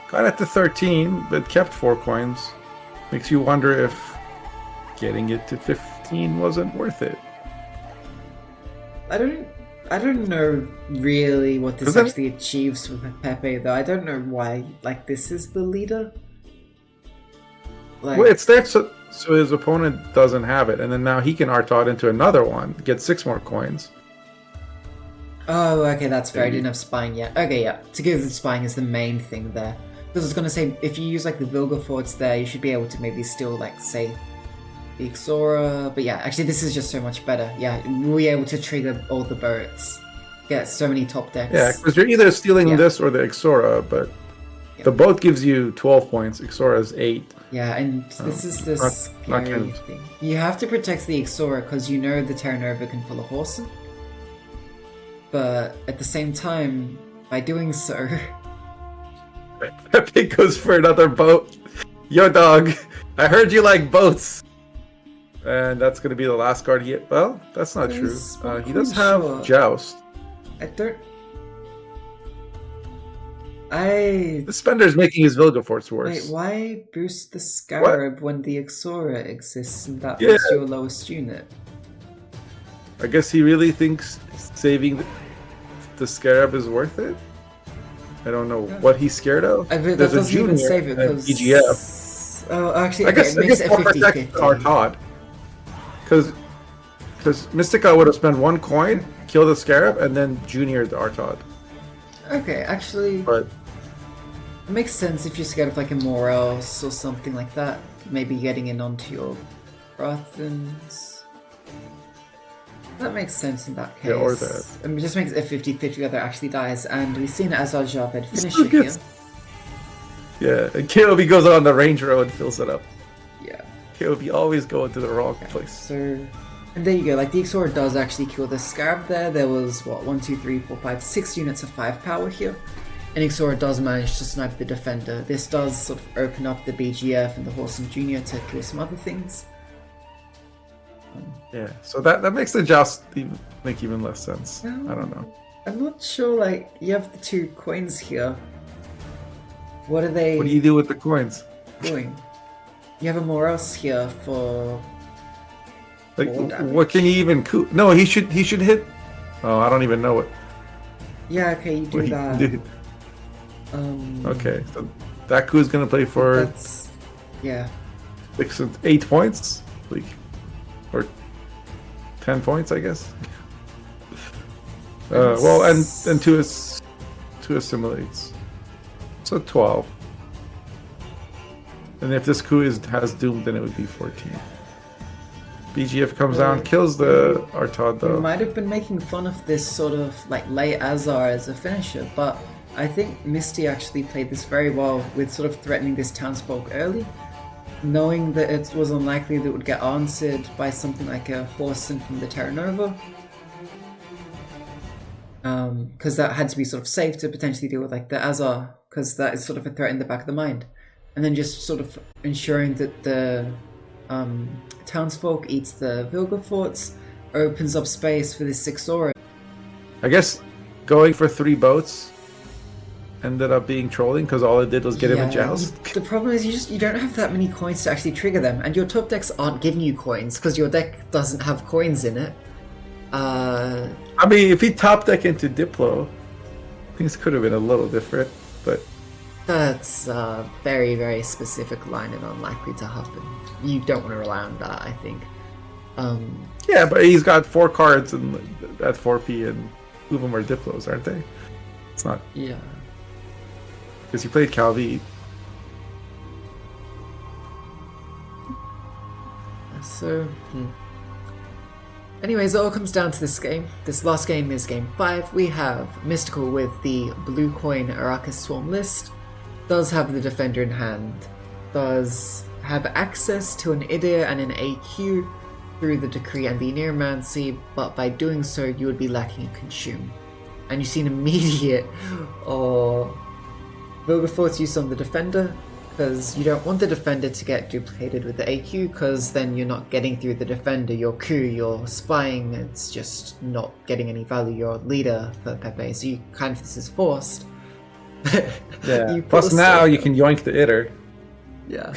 Got it to 13, but kept 4 coins. Makes you wonder if getting it to 15 wasn't worth it. I don't know really what this Isn't- actually achieves for Pepe though. I don't know why like this is the leader. Like Well, it's there so his opponent doesn't have it, and then now he can Artod into another one, get 6 more coins. oh, okay, that's fair. I didn't have spying yet. Okay, yeah. To give the spying is the main thing there. Because I was gonna say, if you use like the Vilgefortz there, you should be able to maybe still like say the Ixora. But yeah, actually this is just so much better. Yeah, we'll be able to trigger all the boats. Get so many top decks. Yeah, because you're either stealing this or the Ixora, but the boat gives you 12 points. Ixora is 8. Yeah, and this is the scary thing. You have to protect the Ixora because you know the Terra Nova can pull a horse. But at the same time, by doing so... Pepe goes for another boat. Yo, dog, I heard you like boats. And that's going to be the last card he... Well, that's not true. He does have Joust. I don't... The Spender's making his Vilgefortz worse. Wait, why boost the Scarab when the Ixora exists and that was your lowest unit? I guess he really thinks saving the Scarab is worth it? I don't know what he's scared of. That doesn't even save it because... EGF. Oh, actually, it makes it 50-50. Artod. Because Mistikal would have spent 1 coin, kill the Scarab, and then Junior the Artod. Okay, actually... But it makes sense if you're scared of like a Morels or something like that. Maybe getting in onto your Brothans. That makes sense in that case. Yeah, or that. It just makes it 50-50 whether it actually dies, and we've seen Azar Javed finish it here. Yeah, and KOB goes on the range row and fills it up. Yeah. KOB always going to the wrong place. So, and there you go, like the Ixora does actually kill the Scarab there. There was, what, 1, 2, 3, 4, 5, 6 units of 5 power here. And Ixora does manage to snipe the defender. This does sort of open up the BGF and the Horse and Junior to kill some other things. Yeah, so that makes the Joust make even less sense. I don't know. I'm not sure, like, you have the 2 coins here. What are they... What do you do with the coins? Doing? You have a Moros here for... Like, what can he even... No, he should hit... Oh, I don't even know what... Yeah, okay, you do that. Okay, so that coup is going to play for... That's... Yeah. 8 points? Like, or 10 points, I guess. Well, and 2 assimilates. So 12. And if this coup has Doom, then it would be 14. BGF comes down, kills the Artod though. We might have been making fun of this sort of like late Azar as a finisher, but I think Misty actually played this very well with sort of threatening this townsfolk early, knowing that it was unlikely that it would get answered by something like a Horson from the Terra Nova. Because that had to be sort of safe to potentially deal with like the Azar, because that is sort of a threat in the back of the mind. And then just sort of ensuring that the townsfolk eats the Vilgefortz, opens up space for this Ixora. I guess going for 3 boats ended up being trolling because all it did was get him a Joust. The problem is you don't have that many coins to actually trigger them, and your top decks aren't giving you coins because your deck doesn't have coins in it. I mean, if he top deck into Diplo, things could have been a little different, but that's a very, very specific line and unlikely to happen. You don't want to rely on that, I think. Yeah, but he's got 4 cards at 4p, and 2 of them are Diplos, aren't they? It's not. Yeah. Because he played Calvi. So, anyways, it all comes down to this game. This last game is game 5. We have Mistikal with the blue coin Arrakis Swarm list. Does have the defender in hand. Does have access to an Idir and an AQ through the Decree and the Neomancy, but by doing so you would be lacking a Consume. And you see an immediate Vilgefortz use on the defender, because you don't want the defender to get duplicated with the AQ, because then you're not getting through the defender, your coup, your spying, it's just not getting any value, your leader for Pepe, so you kind of, this is forced. Yeah, plus now you can yoink the Itter. Yeah.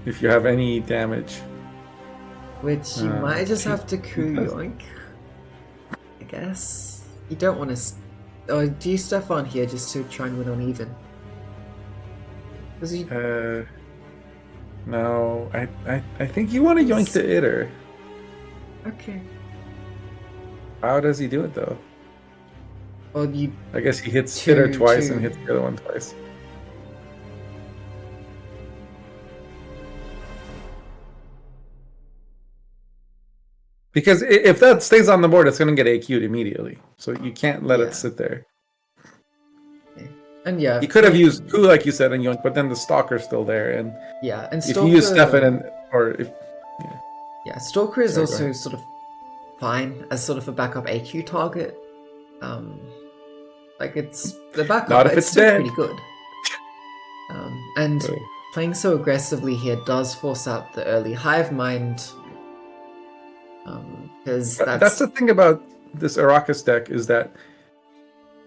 If you have any damage. Which you might just have to coup yoink, I guess. You don't want to... Or do you stuff on here just to try and win on even? No, I think you want to yoink the Itter. Okay. How does he do it though? Well, you I guess he hits Two- hitter twice two. and hits the other one twice. Because if that stays on the board, it's going to get AQ'd immediately. So you can't let it sit there. And yeah, You could have used Ku, like you said, and Yoink, but then the Stalker's still there. And yeah, and if Stalker, you use Stefan, Stalker is Sorry, also sort of fine as sort of a backup AQ target. Like it's the backup, Not but if it's it's still dead. pretty good. And playing so aggressively here does force out the early Hive Mind. Because that's the thing about this Arrakis deck is that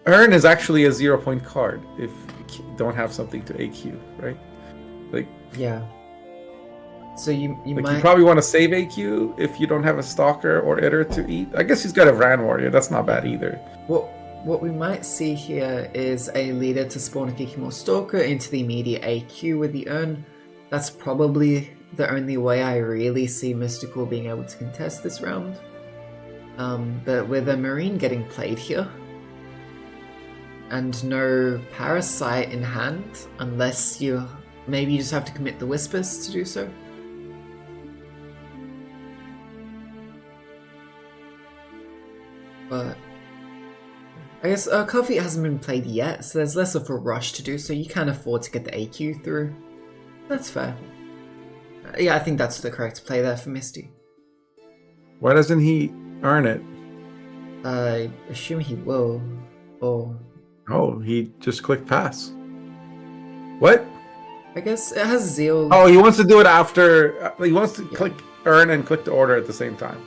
Urn is actually a 0-point card if you don't have something to AQ, right? Like so you like might you probably want to save AQ if you don't have a Stalker or Itter to eat. I guess he's got a Vran Warrior. That's not bad either. What we might see here is a leader to spawn a Kikimor Stalker into the immediate AQ with the Urn. That's probably the only way I really see Mystical being able to contest this round. But with a Marine getting played here, and no Parasite in hand, unless maybe you just have to commit the Whispers to do so. But I guess Coffee hasn't been played yet, so there's less of a rush to do so. You can afford to get the AQ through. That's fair. Yeah, I think that's the correct play there for Misty. Why doesn't he earn it? I assume he will. Or... Oh, he just clicked pass. What? I guess it has Zeal. Oh, he wants to do it after... he wants to click earn and click the order at the same time.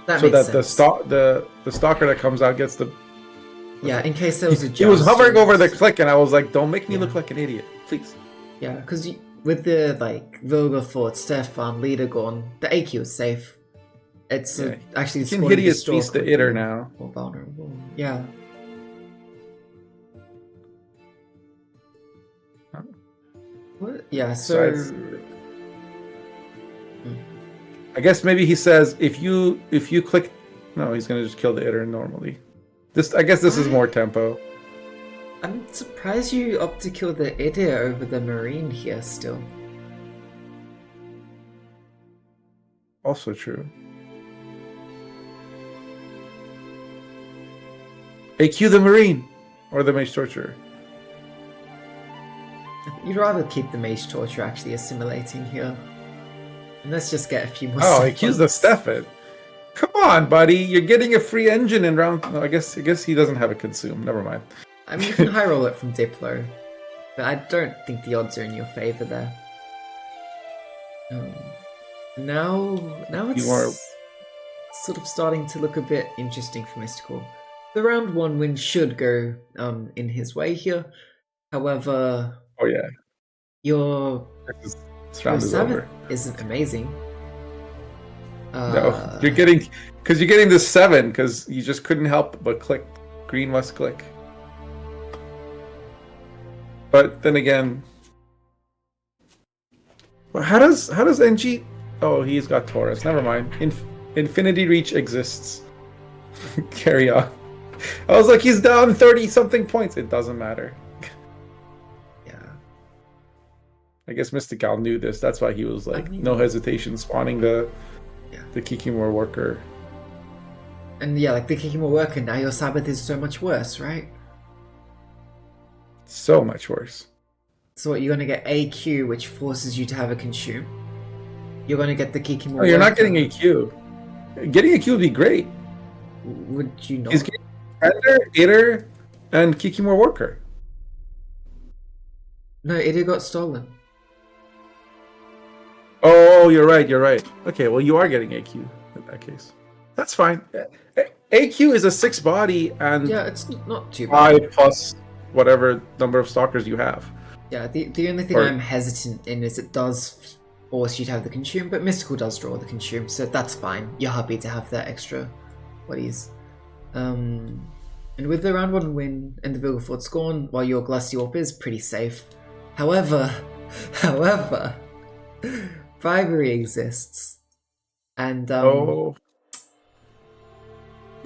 That so makes that sense. the stalker that comes out gets the... Yeah, in case there was a He was hovering Joust over the click and I was like, don't make me look like an idiot, please. Yeah, because with the Vilgathort, Stefan, Leadergorn, the AQ is safe. It's actually you can hideous beast the Itter now. More vulnerable. Yeah. What? Yeah, so I guess maybe he says if you click, no, he's gonna just kill the Itter normally. I guess this is more tempo. I'm surprised you opt to kill the Itter over the Marine here still. Also true. AQ the Marine or the Mage Torturer. You'd rather keep the Mage Torture actually assimilating here. And let's just get a few more. Oh, AQ's the Stefan. Come on, buddy. You're getting a free engine in round... No, I guess he doesn't have a consume. Never mind. I mean, you can high roll it from Diplo. But I don't think the odds are in your favor there. Now it's sort of starting to look a bit interesting for Mystical. The round 1 win should go in his way here. However... Oh, yeah. Your round is Sabbath over. isn't amazing. No, you're getting this 7 because you just couldn't help but click. Green must click. But then again, well, how does NG? Oh, he's got Taurus. Never mind. Infinity Reach exists. Carry on. I was like, he's down 30-something points. It doesn't matter. I guess Mistikal knew this. That's why he was like, no hesitation, spawning the Kikimor worker. And yeah, like the Kikimor worker, now your Sabbath is so much worse, right? So much worse. So what, you're going to get AQ, which forces you to have a consume. You're going to get the Kikimor worker. No, you're not getting AQ. Getting AQ would be great. Would you not? He's getting Predator, Itter, and Kikimor worker. No, Itter got stolen. Oh, you're right. Okay, well, you are getting AQ in that case. That's fine. AQ is a 6 body and yeah, it's not too bad. 5 plus whatever number of stalkers you have. Yeah, the only thing I'm hesitant in is it does force you to have the consume, but Mystical does draw the consume, so that's fine. You're happy to have that extra bodies. And with the round 1 win and the Vilgafort's gone, while your Glaciorp is pretty safe. However, bribery exists, and but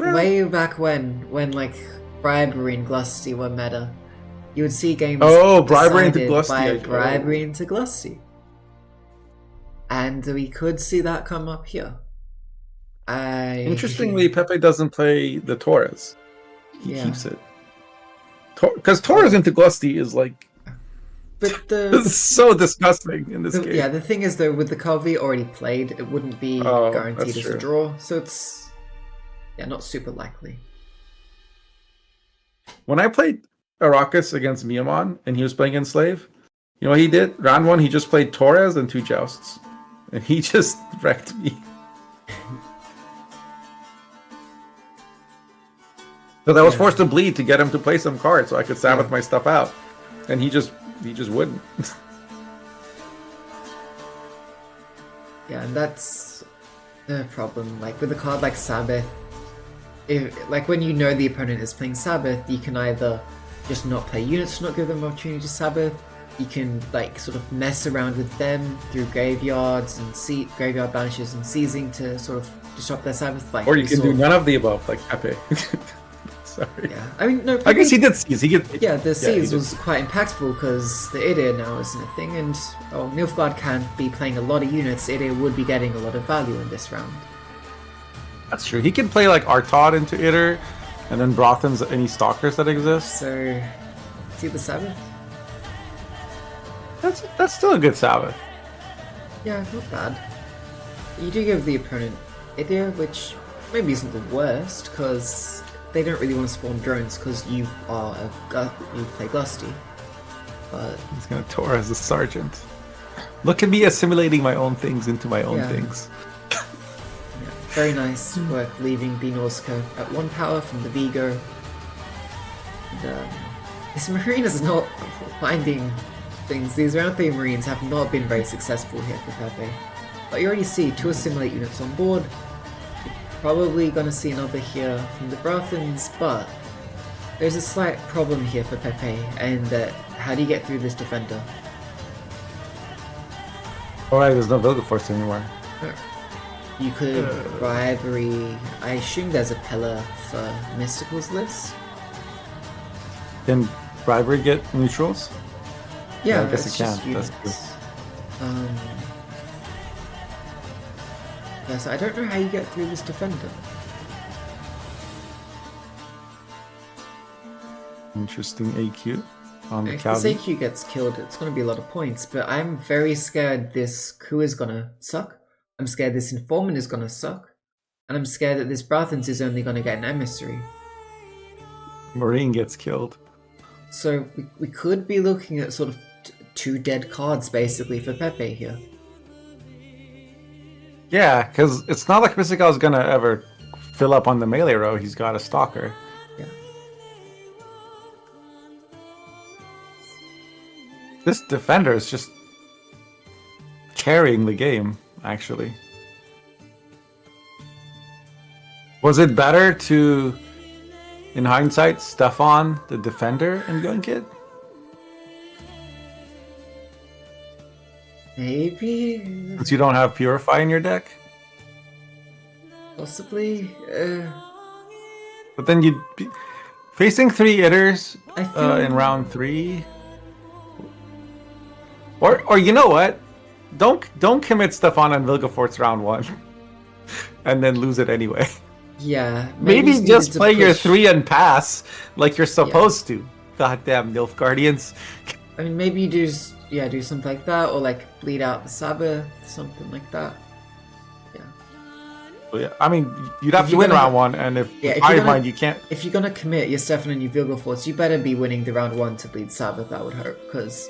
way back when like bribery and glusty were meta, you would see games bribery into decided glusty. by bribery into glusty. And we could see that come up here. Interestingly, Pepe doesn't play the Torres. He keeps it. Because Torres into glusty is like... But it's so disgusting in this game. Yeah, the thing is though, with the Calvi already played, it wouldn't be guaranteed as a draw. So it's... yeah, not super likely. When I played Arrakis against Miyamoto and he was playing Enslave, you know what he did? Round 1, he just played Torres and 2 Jousts. And he just wrecked me. Because I was forced to bleed to get him to play some cards so I could Sabbath my stuff out. And he just wouldn't. Yeah, and that's the problem. Like with a card like Sabbath, like when you know the opponent is playing Sabbath, you can either just not play units to not give them an opportunity to Sabbath. You can like sort of mess around with them through graveyards and graveyard banishes and seizing to sort of disrupt their Sabbath. Like, or you can do none of the above, like Pepe. Sorry. Yeah, I mean, no. I guess he did seize. The seize was quite impactful because the Idir now isn't a thing, and Nilfgaard can't be playing a lot of units. Idir would be getting a lot of value in this round. That's true. He can play like Artaud into Idir, and then Brothen's any stalkers that exist. So, see the Sabbath? That's still a good Sabbath. Yeah, not bad. You do give the opponent Idir, which maybe isn't the worst, because they don't really want to spawn drones because you play Glusty. But he's gonna tour as a sergeant. Look at me assimilating my own things into my own things. Yeah, very nice work leaving Binorska at 1 power from the Vigo. And, this Marine is not finding things. These round 3 Marines have not been very successful here for Pepe. But you already see 2 assimilate units on board. Probably gonna see another here from the Brothens, but there's a slight problem here for Pepe, and how do you get through this defender? Alright, there's no Vilgeforce anymore. You could bribery. I assume there's a pillar for Mystical's list. Can bribery get neutrals? Yeah, I guess it can. That's true. Yeah, so I don't know how you get through this defender. Interesting AQ on the If this Calvi. AQ gets killed, it's going to be a lot of points, but I'm very scared this coup is going to suck. I'm scared this informant is going to suck. And I'm scared that this Brothens is only going to get an emissary. Marine gets killed. So we could be looking at sort of 2 dead cards basically for Pepe here. Yeah, because it's not like Mistikal is gonna ever fill up on the melee row. He's got a stalker. Yeah. This defender is just carrying the game, actually. Was it better to, in hindsight, Stefan the defender and Gwent? Maybe. Since you don't have Purify in your deck? Possibly. But then you'd be facing 3 Idders in round 3. Or you know what? Don't commit Stefan and Vilgefortz round 1. And then lose it anyway. Yeah. Maybe just play your 3 and pass like you're supposed to. Goddamn Nilfgaardians. I mean, maybe you do something like that, or like bleed out the Sabbath, something like that. Yeah. Well, yeah. I mean, you'd have to win round 1, and if I mind, you can't. If you're gonna commit your Stefan and your Vilgefortz, you better be winning the round 1 to bleed Sabbath, I would hope, because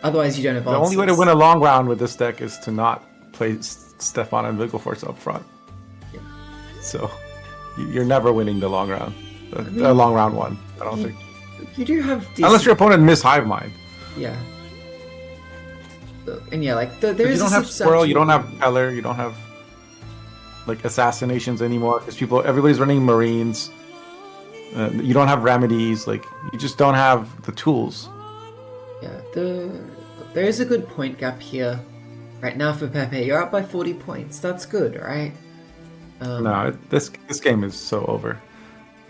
otherwise you don't have answers. The only way to win a long round with this deck is to not play Stefan and Vilgefortz up front. Yeah. So, you're never winning the long round. The long round 1, I don't think. You do have decent... Unless your opponent miss Hive Mind. Yeah. And yeah, like there is. You don't have Squirrel, you don't have Peller, you don't have like assassinations anymore because everybody's running Marines. You don't have remedies, like you just don't have the tools. Yeah, there is a good point gap here right now for Pepe. You're up by 40 points. That's good, right? No, this game is so over.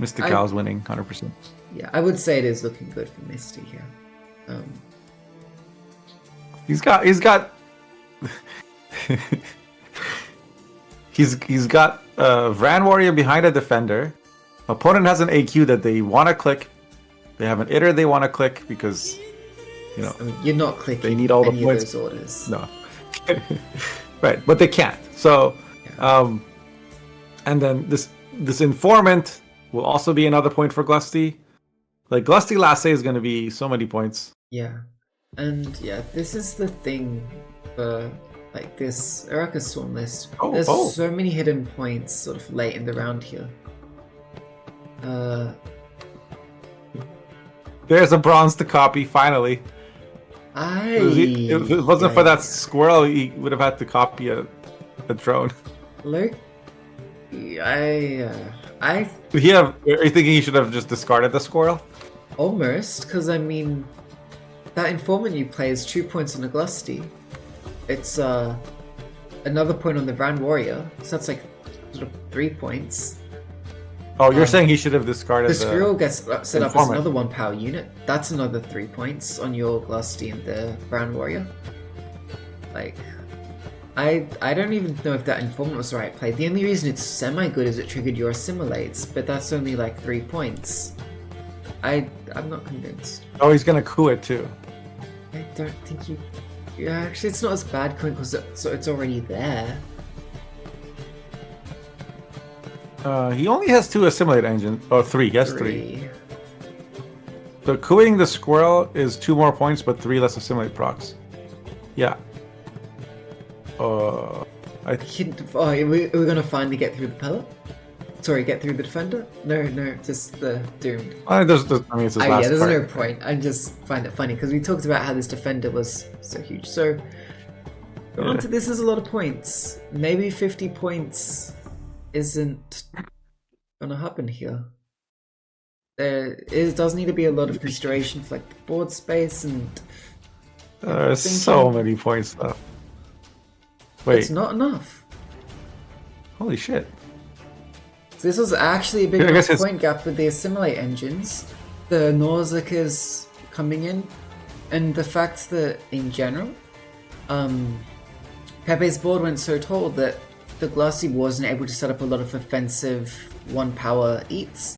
Mistikal is winning 100%. Yeah, I would say it is looking good for Misty here. He's got he's got Vran Warrior behind a defender. Opponent has an AQ that they want to click. They have an iter they want to click because I mean, you're not clicking. They need all the any points. of those orders. No, right, but they can't. So, and then this informant will also be another point for Glusty. Like Glusty last say is going to be so many points. Yeah, and this is the thing for like this Araka Storm list. There's so many hidden points sort of late in the round here. There's a bronze to copy finally. If it wasn't for that squirrel, he would have had to copy a drone. Look, Are you thinking he should have just discarded the squirrel? Almost, because I mean, that informant you play is 2 points on a Glusty. It's another point on the Vran Warrior, so that's like sort of 3 points. Oh, you're saying he should have discarded the squirrel gets set up as another 1 power unit. That's another 3 points on your Glusty and the Vran Warrior. Like, I don't even know if that informant was the right play. The only reason it's semi-good is it triggered your assimilates, but that's only like 3 points. I'm not convinced. Oh, he's gonna coup it too. I don't think you... Yeah, actually it's not as bad because it's already there. He only has 2 assimilate engines. Or 3, he has 3. So cooing the squirrel is 2 more points, but 3 less assimilate procs. Yeah. Are we gonna finally get through the pellet? Sorry, get through the defender? No, just the doomed. It's his last there's part. no point. I just find it funny because we talked about how this defender was so huge. So, onto this is a lot of points. Maybe 50 points isn't gonna happen here. There does need to be a lot of consideration for like the board space and. There's so many points left. Wait. It's not enough. Holy shit. So this was actually a big point gap with the assimilate engines. The Nausicaa's coming in, and the fact that in general, Pepe's board went so tall that the Glusty wasn't able to set up a lot of offensive 1 power eats.